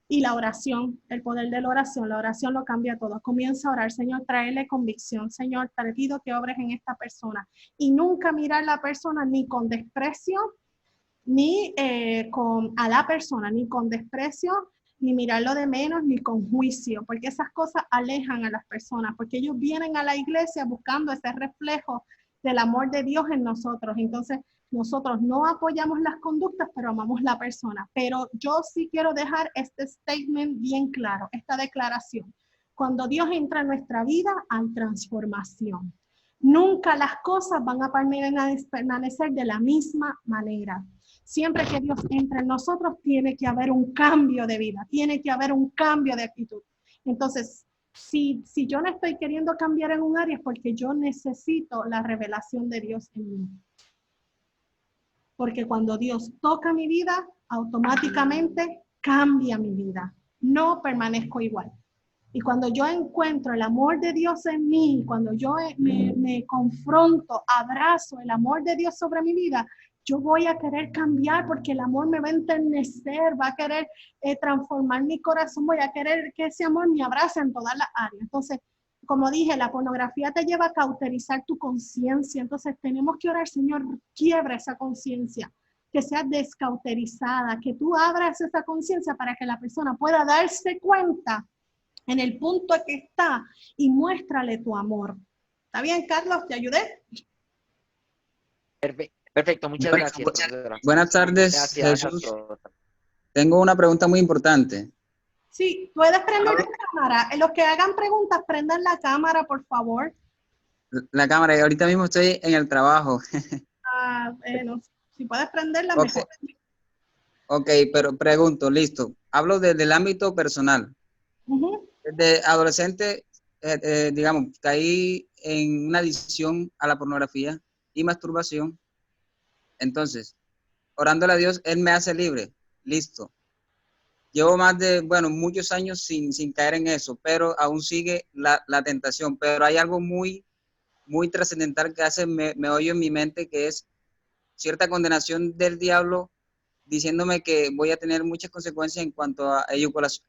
Y la oración, el poder de la oración lo cambia todo. Comienza a orar, Señor, tráele convicción. Señor, te pido que obres en esta persona. Y nunca mirar a la persona ni con desprecio, ni a la persona, ni con desprecio, ni mirarlo de menos, ni con juicio, porque esas cosas alejan a las personas, porque ellos vienen a la iglesia buscando ese reflejo del amor de Dios en nosotros. Entonces, nosotros no apoyamos las conductas, pero amamos la persona. Pero yo sí quiero dejar este statement bien claro, esta declaración. Cuando Dios entra en nuestra vida, hay transformación. Nunca las cosas van a permanecer de la misma manera. Siempre que Dios entra en nosotros, tiene que haber un cambio de vida, tiene que haber un cambio de actitud. Entonces, si yo no estoy queriendo cambiar en un área, es porque yo necesito la revelación de Dios en mí. Porque cuando Dios toca mi vida, automáticamente cambia mi vida. No permanezco igual. Y cuando yo encuentro el amor de Dios en mí, cuando yo me confronto, abrazo el amor de Dios sobre mi vida, yo voy a querer cambiar porque el amor me va a enternecer, va a querer transformar mi corazón, voy a querer que ese amor me abrace en todas las áreas. Entonces, como dije, la pornografía te lleva a cauterizar tu conciencia. Entonces, tenemos que orar, Señor, quiebra esa conciencia, que sea descauterizada, que tú abras esa conciencia para que la persona pueda darse cuenta en el punto que está y muéstrale tu amor. ¿Está bien, Carlos? ¿Te ayudé? Perfecto, muchas gracias, profesora. Buenas tardes, Gracias a Jesús. todos. Tengo una pregunta muy importante. Sí, puedes prender la cámara. Los que hagan preguntas, prendan la cámara, por favor. La cámara, y ahorita mismo estoy en el trabajo. Bueno, si puedes prenderla, Ok. mejor. Ok, pero pregunto, listo. Hablo desde el ámbito personal. Desde adolescente, digamos, caí en una adicción a la pornografía y masturbación. Entonces, orándole a Dios, Él me hace libre. Listo. Llevo más de, bueno, muchos años sin caer en eso, pero aún sigue la tentación. Pero hay algo muy trascendental que me oye en mi mente, que es cierta condenación del diablo, diciéndome que voy a tener muchas consecuencias en cuanto a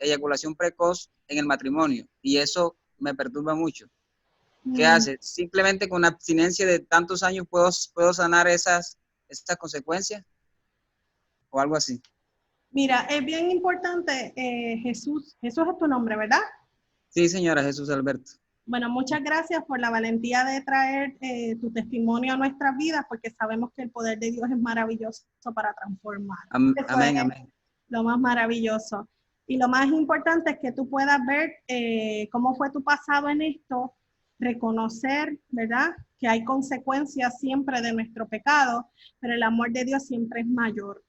eyaculación precoz en el matrimonio. Y eso me perturba mucho. ¿Qué hace? Simplemente con abstinencia de tantos años puedo sanar esas consecuencias o algo así. Mira, es bien importante, Jesús. Jesús es tu nombre, ¿verdad? Sí, señora, Jesús Alberto. Bueno, muchas gracias por la valentía de traer tu testimonio a nuestras vidas, porque sabemos que el poder de Dios es maravilloso para transformar. Amén, amén. Lo más maravilloso. Y lo más importante es que tú puedas ver cómo fue tu pasado en esto, reconocer, ¿verdad?, que hay consecuencias siempre de nuestro pecado, pero el amor de Dios siempre es mayor.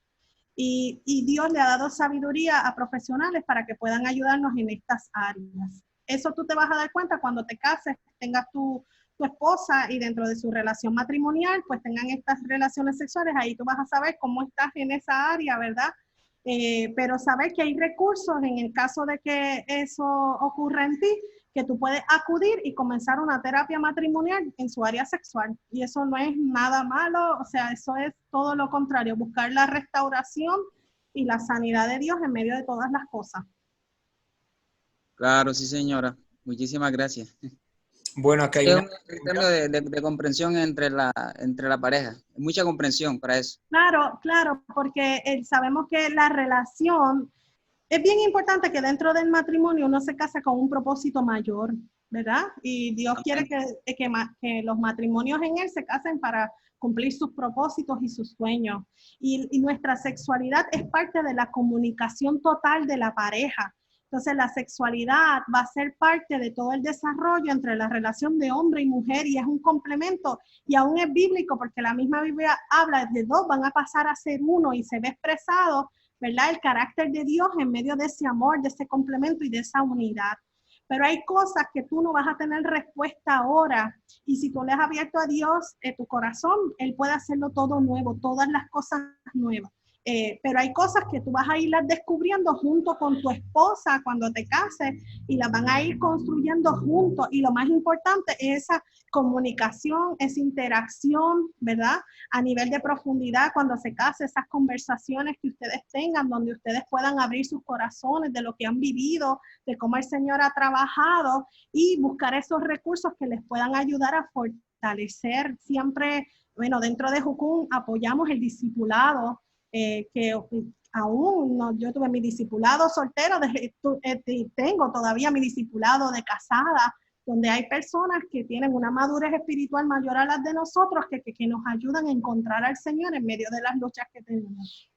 Y Dios le ha dado sabiduría a profesionales para que puedan ayudarnos en estas áreas. Eso tú te vas a dar cuenta cuando te cases, tengas tu esposa y dentro de su relación matrimonial, pues tengan estas relaciones sexuales, ahí tú vas a saber cómo estás en esa área, ¿verdad? Pero saber que hay recursos en el caso de que eso ocurra en ti, que tú puedes acudir y comenzar una terapia matrimonial en su área sexual. Y eso no es nada malo, o sea, eso es todo lo contrario, buscar la restauración y la sanidad de Dios en medio de todas las cosas. Claro, sí, señora. Muchísimas gracias. Bueno, acá hay Es una... un criterio de comprensión entre la pareja. Mucha comprensión para eso. Claro, claro, porque sabemos que la relación, es bien importante que dentro del matrimonio uno se casa con un propósito mayor, ¿verdad? Y Dios quiere que los matrimonios en Él se casen para cumplir sus propósitos y sus sueños. Y nuestra sexualidad es parte de la comunicación total de la pareja. Entonces, la sexualidad va a ser parte de todo el desarrollo entre la relación de hombre y mujer y es un complemento. Y aún es bíblico porque la misma Biblia habla de dos, van a pasar a ser uno y se ve expresado, ¿verdad?, el carácter de Dios en medio de ese amor, de ese complemento y de esa unidad. Pero hay cosas que tú no vas a tener respuesta ahora. Y si tú le has abierto a Dios tu corazón, Él puede hacerlo todo nuevo, todas las cosas nuevas. Pero hay cosas que tú vas a irlas descubriendo junto con tu esposa cuando te cases y las van a ir construyendo juntos. Y lo más importante es esa comunicación, esa interacción, ¿verdad? A nivel de profundidad cuando se case, esas conversaciones que ustedes tengan donde ustedes puedan abrir sus corazones de lo que han vivido, de cómo el Señor ha trabajado y buscar esos recursos que les puedan ayudar a fortalecer. Siempre, bueno, dentro de Jucún apoyamos el discipulado. Que aún no, yo tuve mi discipulado soltero, tengo todavía mi discipulado de casada, donde hay personas que tienen una madurez espiritual mayor a las de nosotros, que nos ayudan a encontrar al Señor en medio de las luchas que tenemos.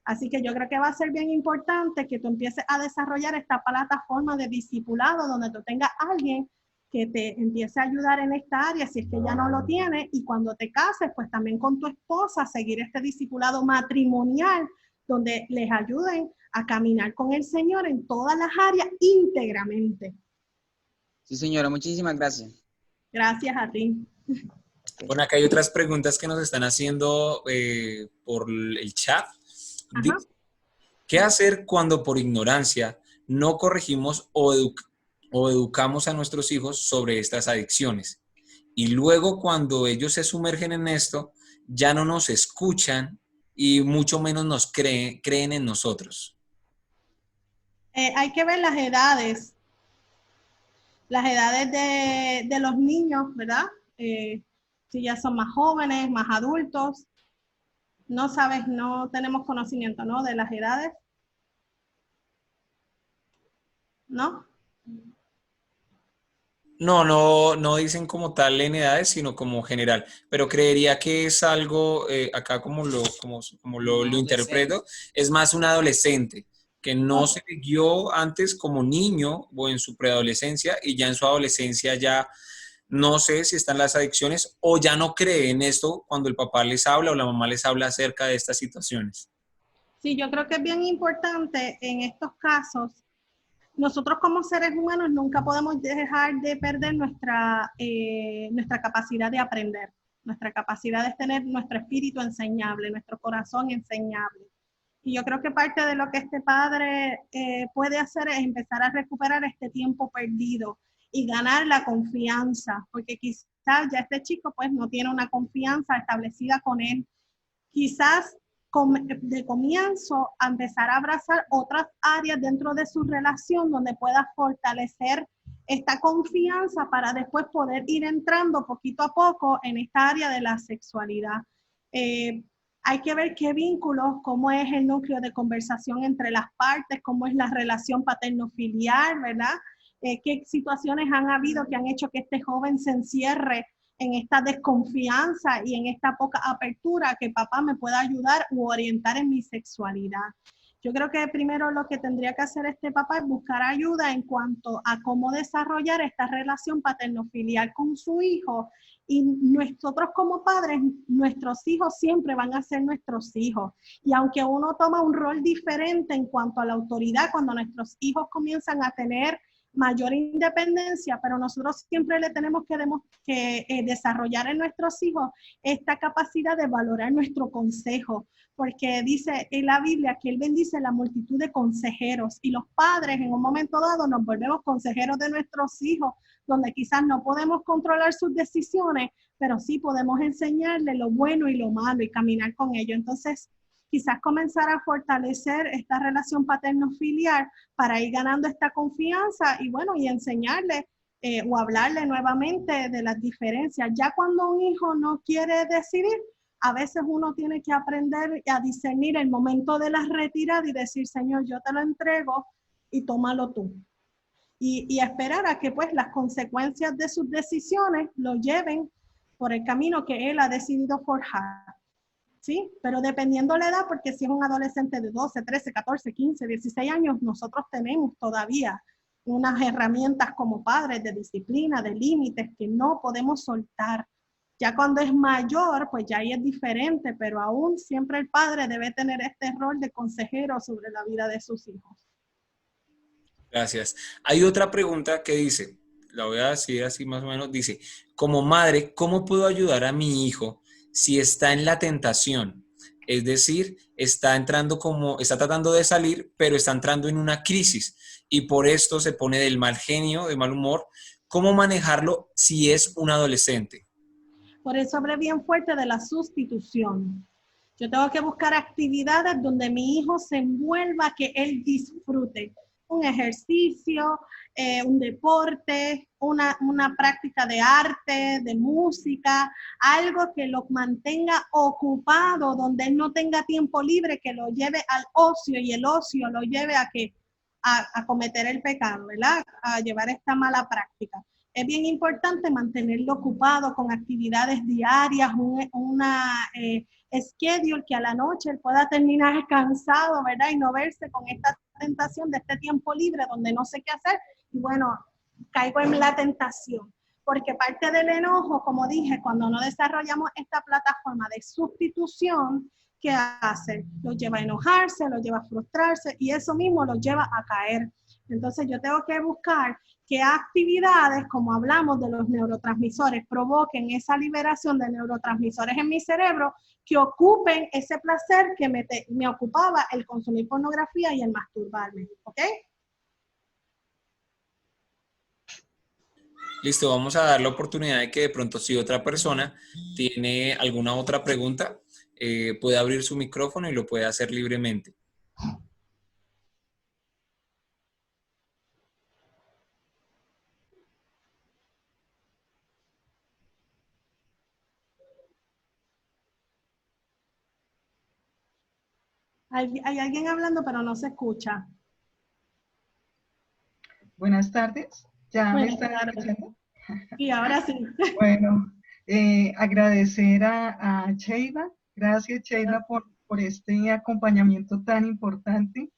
Así que yo creo que va a ser bien importante que tú empieces a desarrollar esta plataforma de discipulado, donde tú tengas a alguien que te empiece a ayudar en esta área, si es que ya no lo tiene, y cuando te cases, pues también con tu esposa, seguir este discipulado matrimonial, donde les ayuden a caminar con el Señor en todas las áreas íntegramente. Sí, señora, muchísimas gracias. Gracias a ti. Bueno, acá hay otras preguntas que nos están haciendo por el chat. Ajá. ¿Qué hacer cuando por ignorancia no corregimos o o educamos a nuestros hijos sobre estas adicciones. Y luego cuando ellos se sumergen en esto, ya no nos escuchan y mucho menos nos creen en nosotros. Hay que ver las edades de los niños, ¿verdad? Si ya son más jóvenes, más adultos. No sabes, no tenemos conocimiento, ¿no? De las edades. ¿No? No dicen como tal en edades, sino como general. Pero creería que es algo, acá como lo interpreto, es más un adolescente que no se guió antes como niño o en su preadolescencia y ya en su adolescencia ya no sé si están las adicciones o ya no cree en esto cuando el papá les habla o la mamá les habla acerca de estas situaciones. Sí, yo creo que es bien importante en estos casos. Nosotros como seres humanos nunca podemos dejar de perder nuestra capacidad de aprender, nuestra capacidad de tener nuestro espíritu enseñable, nuestro corazón enseñable. Y yo creo que parte de lo que este padre puede hacer es empezar a recuperar este tiempo perdido y ganar la confianza, porque quizás ya este chico pues no tiene una confianza establecida con él. Quizás de comienzo a empezar a abrazar otras áreas dentro de su relación donde pueda fortalecer esta confianza para después poder ir entrando poquito a poco en esta área de la sexualidad. Hay que ver qué vínculos, cómo es el núcleo de conversación entre las partes, cómo es la relación paterno-filial, ¿verdad? Qué situaciones han habido que han hecho que este joven se encierre en esta desconfianza y en esta poca apertura que papá me pueda ayudar u orientar en mi sexualidad. Yo creo que primero lo que tendría que hacer este papá es buscar ayuda en cuanto a cómo desarrollar esta relación paterno-filial con su hijo. Y nosotros como padres, nuestros hijos siempre van a ser nuestros hijos. Y aunque uno toma un rol diferente en cuanto a la autoridad, cuando nuestros hijos comienzan a tener mayor independencia, pero nosotros siempre le tenemos que desarrollar en nuestros hijos esta capacidad de valorar nuestro consejo, porque dice en la Biblia que Él bendice la multitud de consejeros y los padres en un momento dado nos volvemos consejeros de nuestros hijos, donde quizás no podemos controlar sus decisiones, pero sí podemos enseñarle lo bueno y lo malo y caminar con ellos. Entonces, quizás comenzar a fortalecer esta relación paterno-filial para ir ganando esta confianza y bueno, y enseñarle o hablarle nuevamente de las diferencias. Ya cuando un hijo no quiere decidir, a veces uno tiene que aprender a discernir el momento de la retirada y decir, Señor, yo te lo entrego y tómalo tú. Y esperar a que pues las consecuencias de sus decisiones lo lleven por el camino que él ha decidido forjar. ¿Sí? Pero dependiendo la edad, porque si es un adolescente de 12, 13, 14, 15, 16 años, nosotros tenemos todavía unas herramientas como padres de disciplina, de límites que no podemos soltar. Ya cuando es mayor, pues ya ahí es diferente, pero aún siempre el padre debe tener este rol de consejero sobre la vida de sus hijos. Gracias. Hay otra pregunta que dice, la voy a decir así más o menos, dice, como madre, ¿cómo puedo ayudar a mi hijo si está en la tentación? Es decir, está tratando de salir, pero está entrando en una crisis y por esto se pone del mal genio, de mal humor. ¿Cómo manejarlo si es un adolescente? Por eso hablé bien fuerte de la sustitución. Yo tengo que buscar actividades donde mi hijo se envuelva, que él disfrute. Un ejercicio, un deporte, una práctica de arte, de música, algo que lo mantenga ocupado, donde él no tenga tiempo libre, que lo lleve al ocio y el ocio lo lleve a cometer el pecado, ¿verdad? A llevar esta mala práctica. Es bien importante mantenerlo ocupado con actividades diarias, una schedule que a la noche él pueda terminar cansado, ¿verdad? Y no verse con esta tentación de este tiempo libre donde no sé qué hacer y bueno, caigo en la tentación. Porque parte del enojo, como dije, cuando no desarrollamos esta plataforma de sustitución, ¿qué hace? Lo lleva a enojarse, lo lleva a frustrarse y eso mismo lo lleva a caer. Entonces yo tengo que buscar qué actividades, como hablamos de los neurotransmisores, provoquen esa liberación de neurotransmisores en mi cerebro que ocupen ese placer que me ocupaba el consumir pornografía y el masturbarme, ¿ok? Listo, vamos a dar la oportunidad de que de pronto si otra persona tiene alguna otra pregunta, puede abrir su micrófono y lo puede hacer libremente. Hay alguien hablando, pero no se escucha. Buenas tardes. ¿Ya me Buenas están tardes. escuchando? Y ahora sí. Bueno, agradecer a Sheila. Gracias, Sheila, por este acompañamiento tan importante,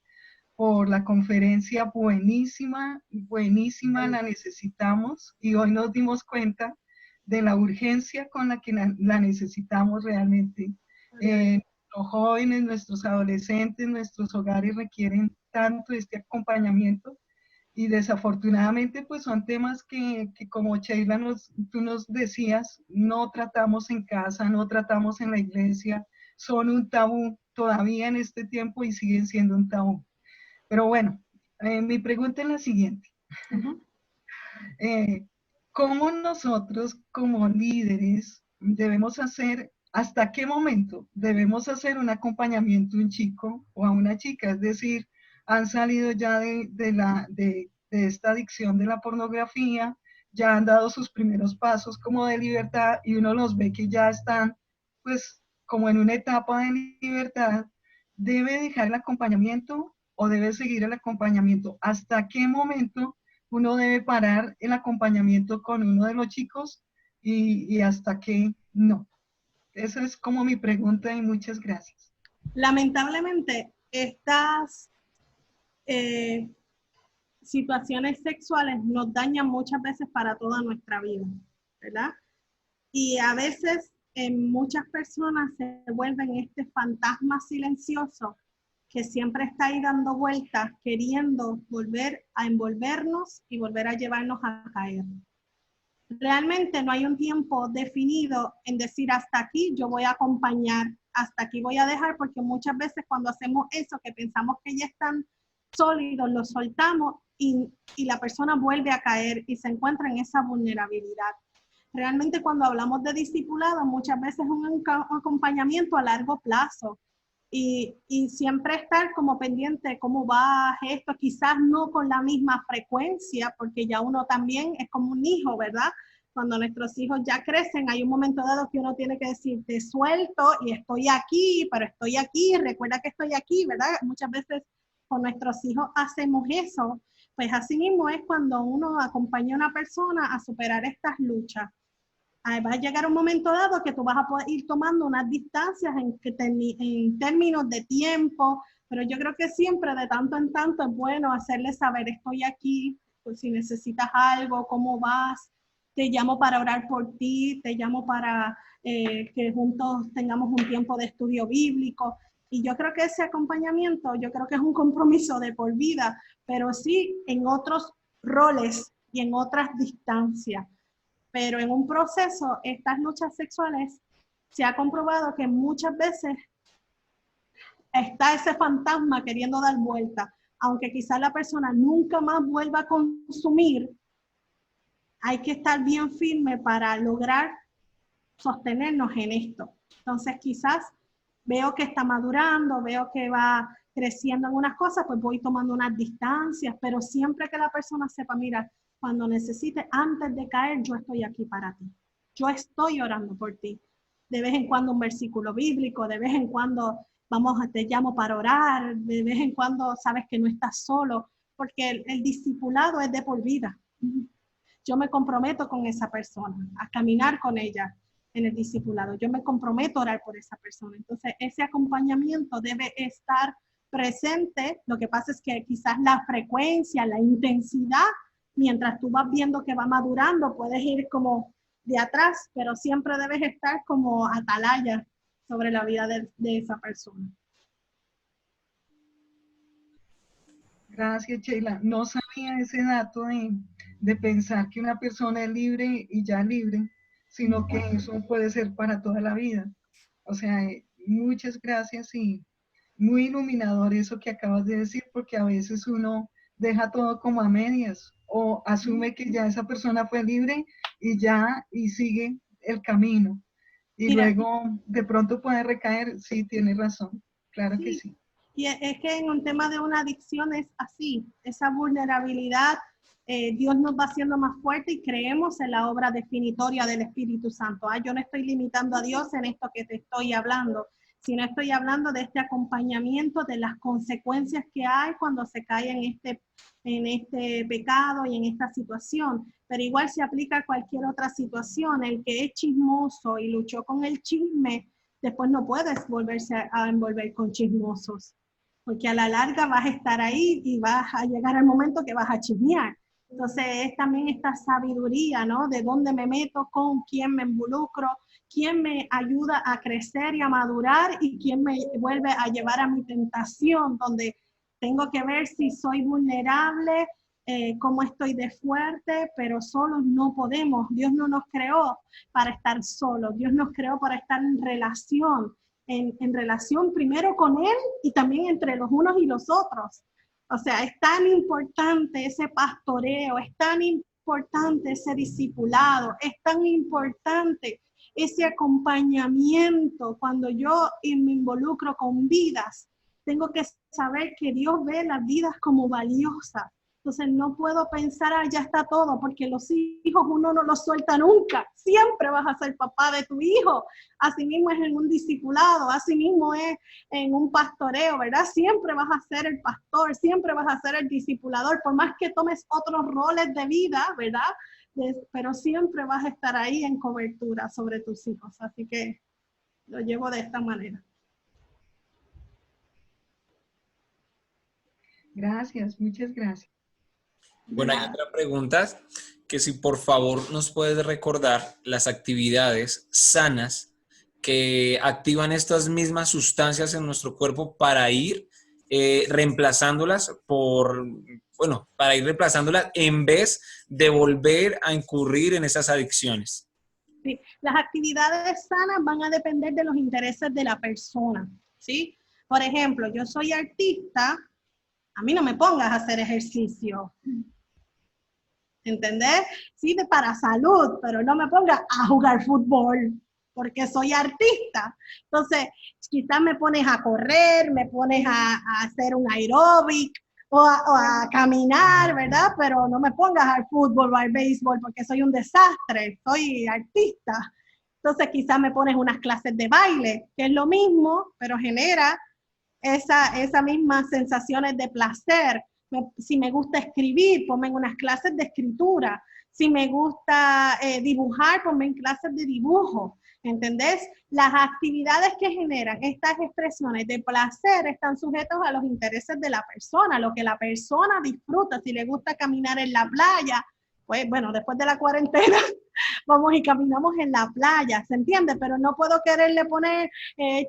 por la conferencia buenísima, buenísima, la necesitamos y hoy nos dimos cuenta de la urgencia con la que la necesitamos realmente. Los jóvenes, nuestros adolescentes, nuestros hogares requieren tanto este acompañamiento y desafortunadamente pues son temas que como Sheila tú nos decías, no tratamos en casa, no tratamos en la iglesia, son un tabú todavía en este tiempo y siguen siendo un tabú. Pero bueno, mi pregunta es la siguiente. ¿Cómo nosotros como líderes debemos hacer, hasta qué momento debemos hacer un acompañamiento a un chico o a una chica? Es decir, han salido ya de esta adicción de la pornografía, ya han dado sus primeros pasos como de libertad y uno los ve que ya están pues como en una etapa de libertad. ¿Debe dejar el acompañamiento o debe seguir el acompañamiento? ¿Hasta qué momento uno debe parar el acompañamiento con uno de los chicos y hasta qué no? Esa es como mi pregunta y muchas gracias. Lamentablemente, estas situaciones sexuales nos dañan muchas veces para toda nuestra vida, ¿verdad? Y a veces en muchas personas se vuelven este fantasma silencioso que siempre está ahí dando vueltas, queriendo volver a envolvernos y volver a llevarnos a caer. Realmente no hay un tiempo definido en decir hasta aquí yo voy a acompañar, hasta aquí voy a dejar, porque muchas veces cuando hacemos eso, que pensamos que ya están sólidos, los soltamos y la persona vuelve a caer y se encuentra en esa vulnerabilidad. Realmente cuando hablamos de discipulado, muchas veces es un acompañamiento a largo plazo y siempre estar como pendiente cómo va esto, quizás no con la misma frecuencia, porque ya uno también es como un hijo, ¿verdad? Cuando nuestros hijos ya crecen, hay un momento dado que uno tiene que decir, te suelto y estoy aquí, pero estoy aquí, recuerda que estoy aquí, ¿verdad? Muchas veces con nuestros hijos hacemos eso. Pues así mismo es cuando uno acompaña a una persona a superar estas luchas. Va a llegar un momento dado que tú vas a poder ir tomando unas distancias en términos de tiempo, pero yo creo que siempre de tanto en tanto es bueno hacerle saber, estoy aquí, pues si necesitas algo, cómo vas, te llamo para orar por ti, te llamo para que juntos tengamos un tiempo de estudio bíblico. Y yo creo que ese acompañamiento, yo creo que es un compromiso de por vida, pero sí en otros roles y en otras distancias. Pero en un proceso, estas luchas sexuales, se ha comprobado que muchas veces está ese fantasma queriendo dar vuelta. Aunque quizás la persona nunca más vuelva a consumir, hay que estar bien firme para lograr sostenernos en esto. Entonces quizás veo que está madurando, veo que va creciendo algunas cosas, pues voy tomando unas distancias, pero siempre que la persona sepa, mira, cuando necesite, antes de caer, yo estoy aquí para ti. Yo estoy orando por ti. De vez en cuando un versículo bíblico, de vez en cuando te llamo para orar, de vez en cuando sabes que no estás solo, porque el discipulado es de por vida. Yo me comprometo con esa persona, a caminar con ella en el discipulado. Yo me comprometo a orar por esa persona. Entonces, ese acompañamiento debe estar presente. Lo que pasa es que quizás la frecuencia, la intensidad, mientras tú vas viendo que va madurando, puedes ir como de atrás, pero siempre debes estar como atalaya sobre la vida de esa persona. Gracias, Sheila. No sabía ese dato de pensar que una persona es libre y ya libre, sino que eso puede ser para toda la vida. O sea, muchas gracias y muy iluminador eso que acabas de decir, porque a veces uno deja todo como a medias o asume que ya esa persona fue libre y sigue el camino. Y Mira, luego de pronto puede recaer, sí, tiene razón, claro que sí. Y es que en un tema de una adicción es así, esa vulnerabilidad, Dios nos va haciendo más fuerte y creemos en la obra definitoria del Espíritu Santo. Yo no estoy limitando a Dios en esto que te estoy hablando, sino estoy hablando de este acompañamiento, de las consecuencias que hay cuando se cae en este pecado y en esta situación. Pero igual se aplica a cualquier otra situación. El que es chismoso y luchó con el chisme, después no puedes volverse a envolver con chismosos, porque a la larga vas a estar ahí y vas a llegar al momento que vas a chismear. Entonces es también esta sabiduría, ¿no? De dónde me meto, con quién me involucro, quién me ayuda a crecer y a madurar y quién me vuelve a llevar a mi tentación, donde tengo que ver si soy vulnerable, cómo estoy de fuerte, pero solos no podemos. Dios no nos creó para estar solos, Dios nos creó para estar en relación, en relación primero con Él y también entre los unos y los otros. O sea, es tan importante ese pastoreo, es tan importante ese discipulado, es tan importante ese acompañamiento. Cuando yo me involucro con vidas, tengo que saber que Dios ve las vidas como valiosas. Entonces no puedo pensar, ya está todo, porque los hijos uno no los suelta nunca. Siempre vas a ser papá de tu hijo. Así mismo es en un discipulado, así mismo es en un pastoreo, ¿verdad? Siempre vas a ser el pastor, siempre vas a ser el discipulador, por más que tomes otros roles de vida, ¿verdad? Pero siempre vas a estar ahí en cobertura sobre tus hijos. Así que lo llevo de esta manera. Gracias, muchas gracias. Bueno, hay otra pregunta, que si por favor nos puedes recordar las actividades sanas que activan estas mismas sustancias en nuestro cuerpo para ir reemplazándolas en vez de volver a incurrir en esas adicciones. Sí, las actividades sanas van a depender de los intereses de la persona, ¿sí? Por ejemplo, yo soy artista, a mí no me pongas a hacer ejercicio, ¿entendés? Sí, para salud, pero no me pongas a jugar fútbol, porque soy artista. Entonces, quizás me pones a correr, me pones a hacer un aeróbic o a caminar, ¿verdad? Pero no me pongas al fútbol o al béisbol porque soy un desastre, soy artista. Entonces, quizás me pones unas clases de baile, que es lo mismo, pero genera esas mismas sensaciones de placer. Si me gusta escribir, ponme en unas clases de escritura. Si me gusta dibujar, ponme en clases de dibujo. ¿Entendés? Las actividades que generan estas expresiones de placer están sujetas a los intereses de la persona, lo que la persona disfruta. Si le gusta caminar en la playa, pues bueno, después de la cuarentena vamos y caminamos en la playa, ¿se entiende? Pero no puedo quererle poner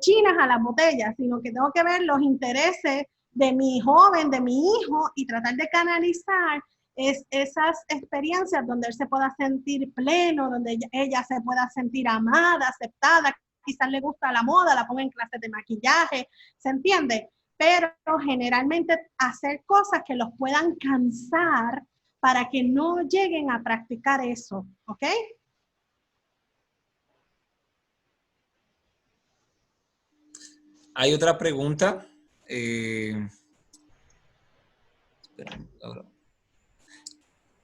chinas a las botellas, sino que tengo que ver los intereses de mi joven, de mi hijo, y tratar de canalizar esas experiencias donde él se pueda sentir pleno, donde ella se pueda sentir amada, aceptada. Quizás le gusta la moda, la ponga en clases de maquillaje, ¿se entiende? Pero generalmente hacer cosas que los puedan cansar para que no lleguen a practicar eso, ¿ok? Hay otra pregunta.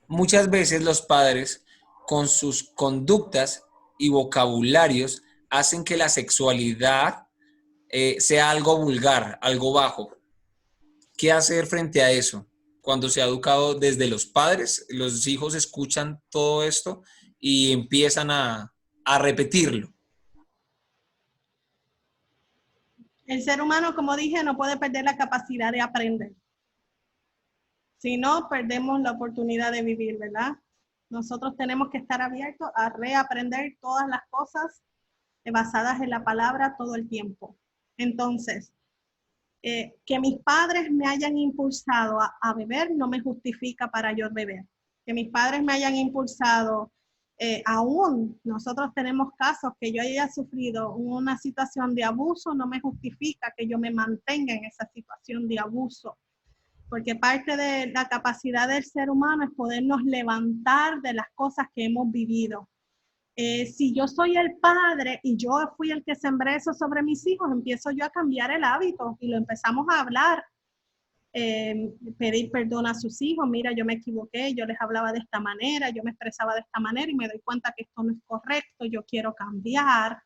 Muchas veces los padres, con sus conductas y vocabularios, hacen que la sexualidad sea algo vulgar, algo bajo. ¿Qué hacer frente a eso? Cuando se ha educado desde los padres, los hijos escuchan todo esto y empiezan a repetirlo. El ser humano, como dije, no puede perder la capacidad de aprender. Si no, perdemos la oportunidad de vivir, ¿verdad? Nosotros tenemos que estar abiertos a reaprender todas las cosas basadas en la palabra todo el tiempo. Entonces, que mis padres me hayan impulsado a beber no me justifica para yo beber. Que mis padres me hayan impulsado, aún nosotros tenemos casos que yo haya sufrido una situación de abuso, no me justifica que yo me mantenga en esa situación de abuso. porque parte de la capacidad del ser humano es podernos levantar de las cosas que hemos vivido. Si yo soy el padre y yo fui el que sembré eso sobre mis hijos, empiezo yo a cambiar el hábito y lo empezamos a hablar. Pedir perdón a sus hijos, mira, yo me equivoqué, yo les hablaba de esta manera, yo me expresaba de esta manera y me doy cuenta que esto no es correcto, yo quiero cambiar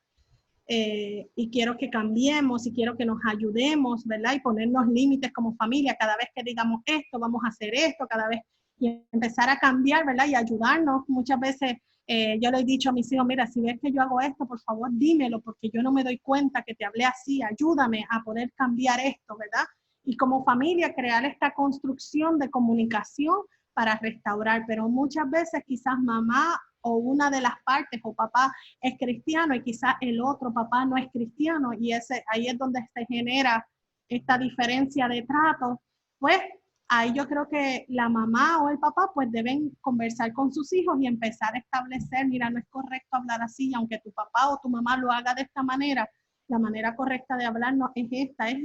y quiero que cambiemos y quiero que nos ayudemos, ¿verdad? Y ponernos límites como familia, cada vez que digamos esto, vamos a hacer esto, cada vez, y empezar a cambiar, ¿verdad? Y ayudarnos. Muchas veces yo le he dicho a mis hijos, mira, si ves que yo hago esto, por favor, dímelo, porque yo no me doy cuenta que te hablé así, ayúdame a poder cambiar esto, ¿verdad? Y como familia crear esta construcción de comunicación para restaurar, pero muchas veces quizás mamá o una de las partes o papá es cristiano y quizás el otro papá no es cristiano y ahí es donde se genera esta diferencia de trato, pues ahí yo creo que la mamá o el papá pues deben conversar con sus hijos y empezar a establecer, mira, no es correcto hablar así, aunque tu papá o tu mamá lo haga de esta manera, la manera correcta de hablarnos es esta, es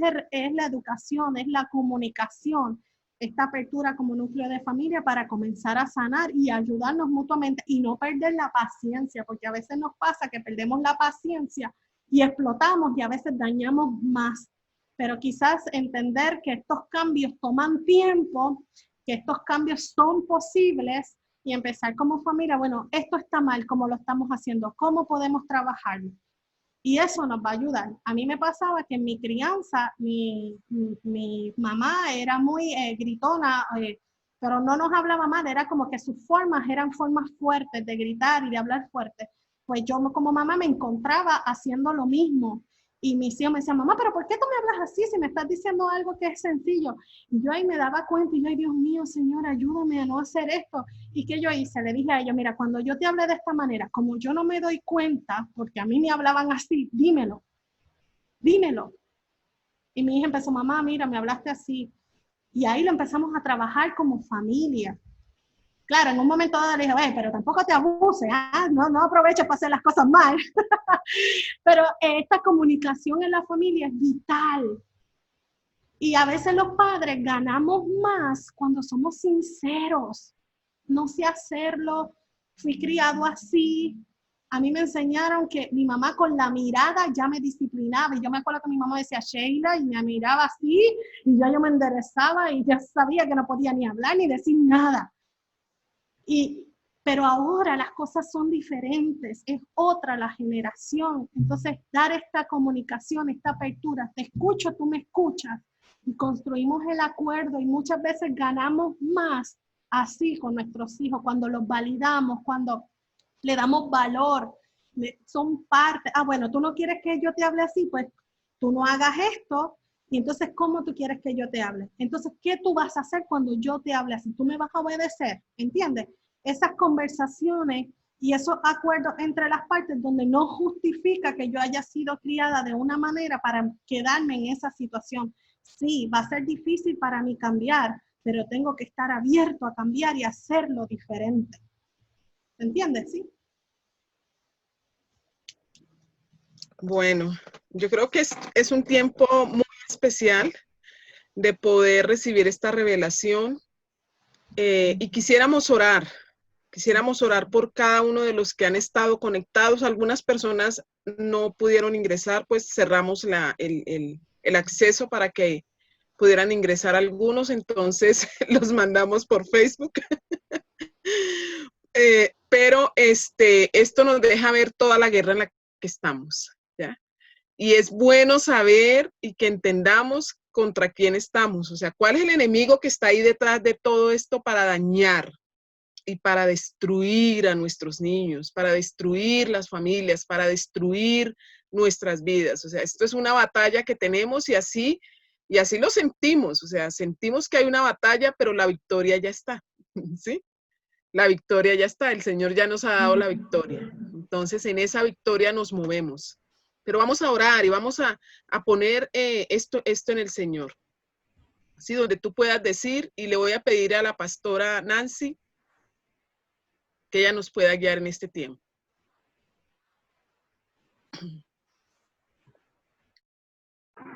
la educación, es la comunicación, esta apertura como núcleo de familia para comenzar a sanar y ayudarnos mutuamente y no perder la paciencia, porque a veces nos pasa que perdemos la paciencia y explotamos y a veces dañamos más. Pero quizás entender que estos cambios toman tiempo, que estos cambios son posibles y empezar como familia, bueno, esto está mal, ¿cómo lo estamos haciendo? ¿Cómo podemos trabajarlo? Y eso nos va a ayudar. A mí me pasaba que en mi crianza, mi mamá era muy gritona, pero no nos hablaba mal, era como que sus formas eran formas fuertes de gritar y de hablar fuerte. Pues yo como mamá me encontraba haciendo lo mismo. Y mis hijos me decían, mamá, pero ¿por qué tú me hablas así si me estás diciendo algo que es sencillo? Y yo ahí me daba cuenta y yo, ay, Dios mío, Señor, ayúdame a no hacer esto. ¿Y qué yo hice? Le dije a ellos, mira, cuando yo te hablé de esta manera, como yo no me doy cuenta, porque a mí me hablaban así, dímelo, dímelo. Y mi hija empezó, mamá, mira, me hablaste así. Y ahí lo empezamos a trabajar como familia. Claro, en un momento dado le dije, pero tampoco te abuses, no aproveches para hacer las cosas mal. Pero esta comunicación en la familia es vital. Y a veces los padres ganamos más cuando somos sinceros. No sé hacerlo, fui criado así. A mí me enseñaron que mi mamá con la mirada ya me disciplinaba. Y yo me acuerdo que mi mamá decía Sheila y me miraba así y ya yo me enderezaba y ya sabía que no podía ni hablar ni decir nada. Pero ahora las cosas son diferentes, es otra la generación. Entonces, dar esta comunicación, esta apertura, te escucho, tú me escuchas, y construimos el acuerdo y muchas veces ganamos más así con nuestros hijos, cuando los validamos, cuando le damos valor, son parte. Bueno, tú no quieres que yo te hable así, pues tú no hagas esto. Y entonces, ¿cómo tú quieres que yo te hable? Entonces, ¿qué tú vas a hacer cuando yo te hable así? ¿Tú me vas a obedecer? ¿Entiendes? Esas conversaciones y esos acuerdos entre las partes donde no justifica que yo haya sido criada de una manera para quedarme en esa situación. Sí, va a ser difícil para mí cambiar, pero tengo que estar abierto a cambiar y hacerlo diferente. ¿Entiendes? Sí. Bueno, yo creo que es un tiempo muy especial de poder recibir esta revelación y quisiéramos orar por cada uno de los que han estado conectados. Algunas personas no pudieron ingresar, pues cerramos el acceso para que pudieran ingresar algunos, entonces los mandamos por Facebook. Pero esto nos deja ver toda la guerra en la que estamos, ¿ya? Y es bueno saber y que entendamos contra quién estamos, o sea, cuál es el enemigo que está ahí detrás de todo esto para dañar y para destruir a nuestros niños, para destruir las familias, para destruir nuestras vidas. O sea, esto es una batalla que tenemos y así lo sentimos, o sea, sentimos que hay una batalla, pero la victoria ya está, ¿sí? La victoria ya está, el Señor ya nos ha dado la victoria. Entonces, en esa victoria nos movemos. Pero vamos a orar y vamos a poner esto en el Señor. Así donde tú puedas decir, y le voy a pedir a la pastora Nancy que ella nos pueda guiar en este tiempo.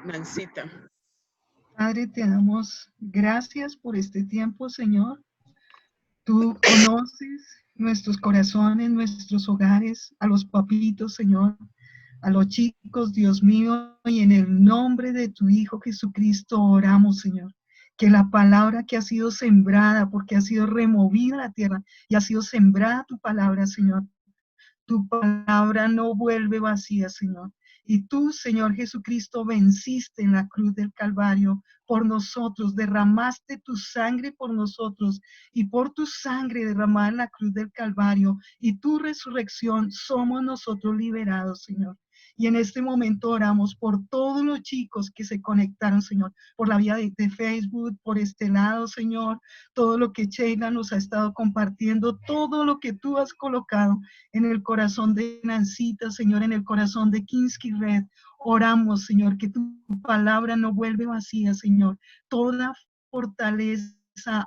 Nancita. Padre, te damos gracias por este tiempo, Señor. Tú conoces nuestros corazones, nuestros hogares, a los papitos, Señor, a los chicos, Dios mío, y en el nombre de tu Hijo Jesucristo oramos, Señor, que la palabra que ha sido sembrada, porque ha sido removida la tierra y ha sido sembrada tu palabra, Señor, tu palabra no vuelve vacía, Señor. Y tú, Señor Jesucristo, venciste en la cruz del Calvario por nosotros, derramaste tu sangre por nosotros, y por tu sangre derramada en la cruz del Calvario y tu resurrección somos nosotros liberados, Señor. Y en este momento oramos por todos los chicos que se conectaron, Señor, por la vía de Facebook, por este lado, Señor, todo lo que Sheila nos ha estado compartiendo, todo lo que tú has colocado en el corazón de Nancita, Señor, en el corazón de Kinski Red. Oramos, Señor, que tu palabra no vuelve vacía, Señor. Toda fortaleza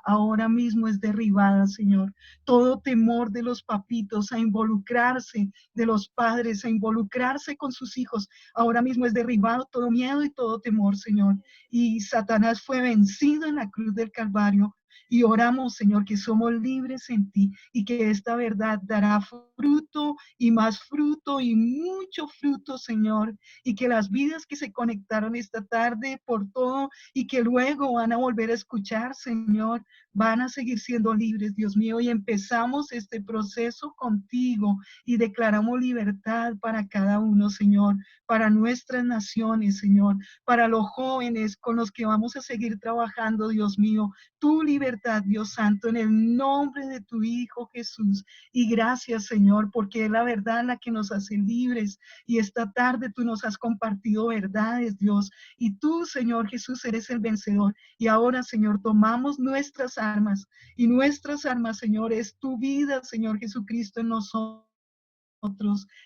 ahora mismo es derribada, Señor. Todo temor de los papitos a involucrarse, de los padres a involucrarse con sus hijos, ahora mismo es derribado todo miedo y todo temor, Señor. Y Satanás fue vencido en la cruz del Calvario. Y oramos, Señor, que somos libres en ti y que esta verdad dará fruto y más fruto y mucho fruto, Señor. Y que las vidas que se conectaron esta tarde por todo y que luego van a volver a escuchar, Señor, van a seguir siendo libres, Dios mío. Y empezamos este proceso contigo y declaramos libertad para cada uno, Señor, para nuestras naciones, Señor, para los jóvenes con los que vamos a seguir trabajando, Dios mío. Tu libertad, Dios Santo, en el nombre de tu Hijo Jesús. Y gracias, Señor, porque es la verdad la que nos hace libres. Y esta tarde tú nos has compartido verdades, Dios. Y tú, Señor Jesús, eres el vencedor. Y ahora, Señor, tomamos nuestras armas. Y nuestras armas, Señor, es tu vida, Señor Jesucristo, en nosotros,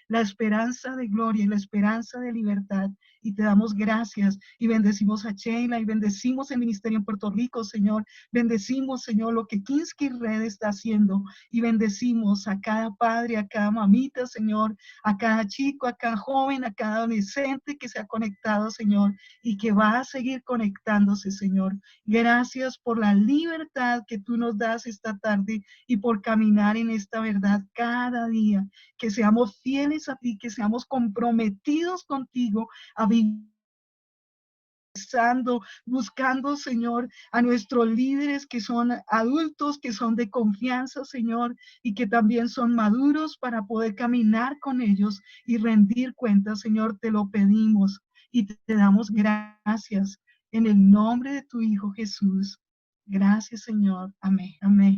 la esperanza de gloria y la esperanza de libertad. Y te damos gracias y bendecimos a Sheila y bendecimos el ministerio en Puerto Rico, Señor. Bendecimos, Señor, lo que Kinski Red está haciendo y bendecimos a cada padre, a cada mamita, Señor, a cada chico, a cada joven, a cada adolescente que se ha conectado, Señor, y que va a seguir conectándose, Señor. Gracias por la libertad que tú nos das esta tarde y por caminar en esta verdad cada día. Que seamos fieles a ti, que seamos comprometidos contigo, a vivir buscando, Señor, a nuestros líderes que son adultos, que son de confianza, Señor, y que también son maduros para poder caminar con ellos y rendir cuentas, Señor, te lo pedimos y te damos gracias en el nombre de tu Hijo Jesús. Gracias, Señor. Amén. Amén.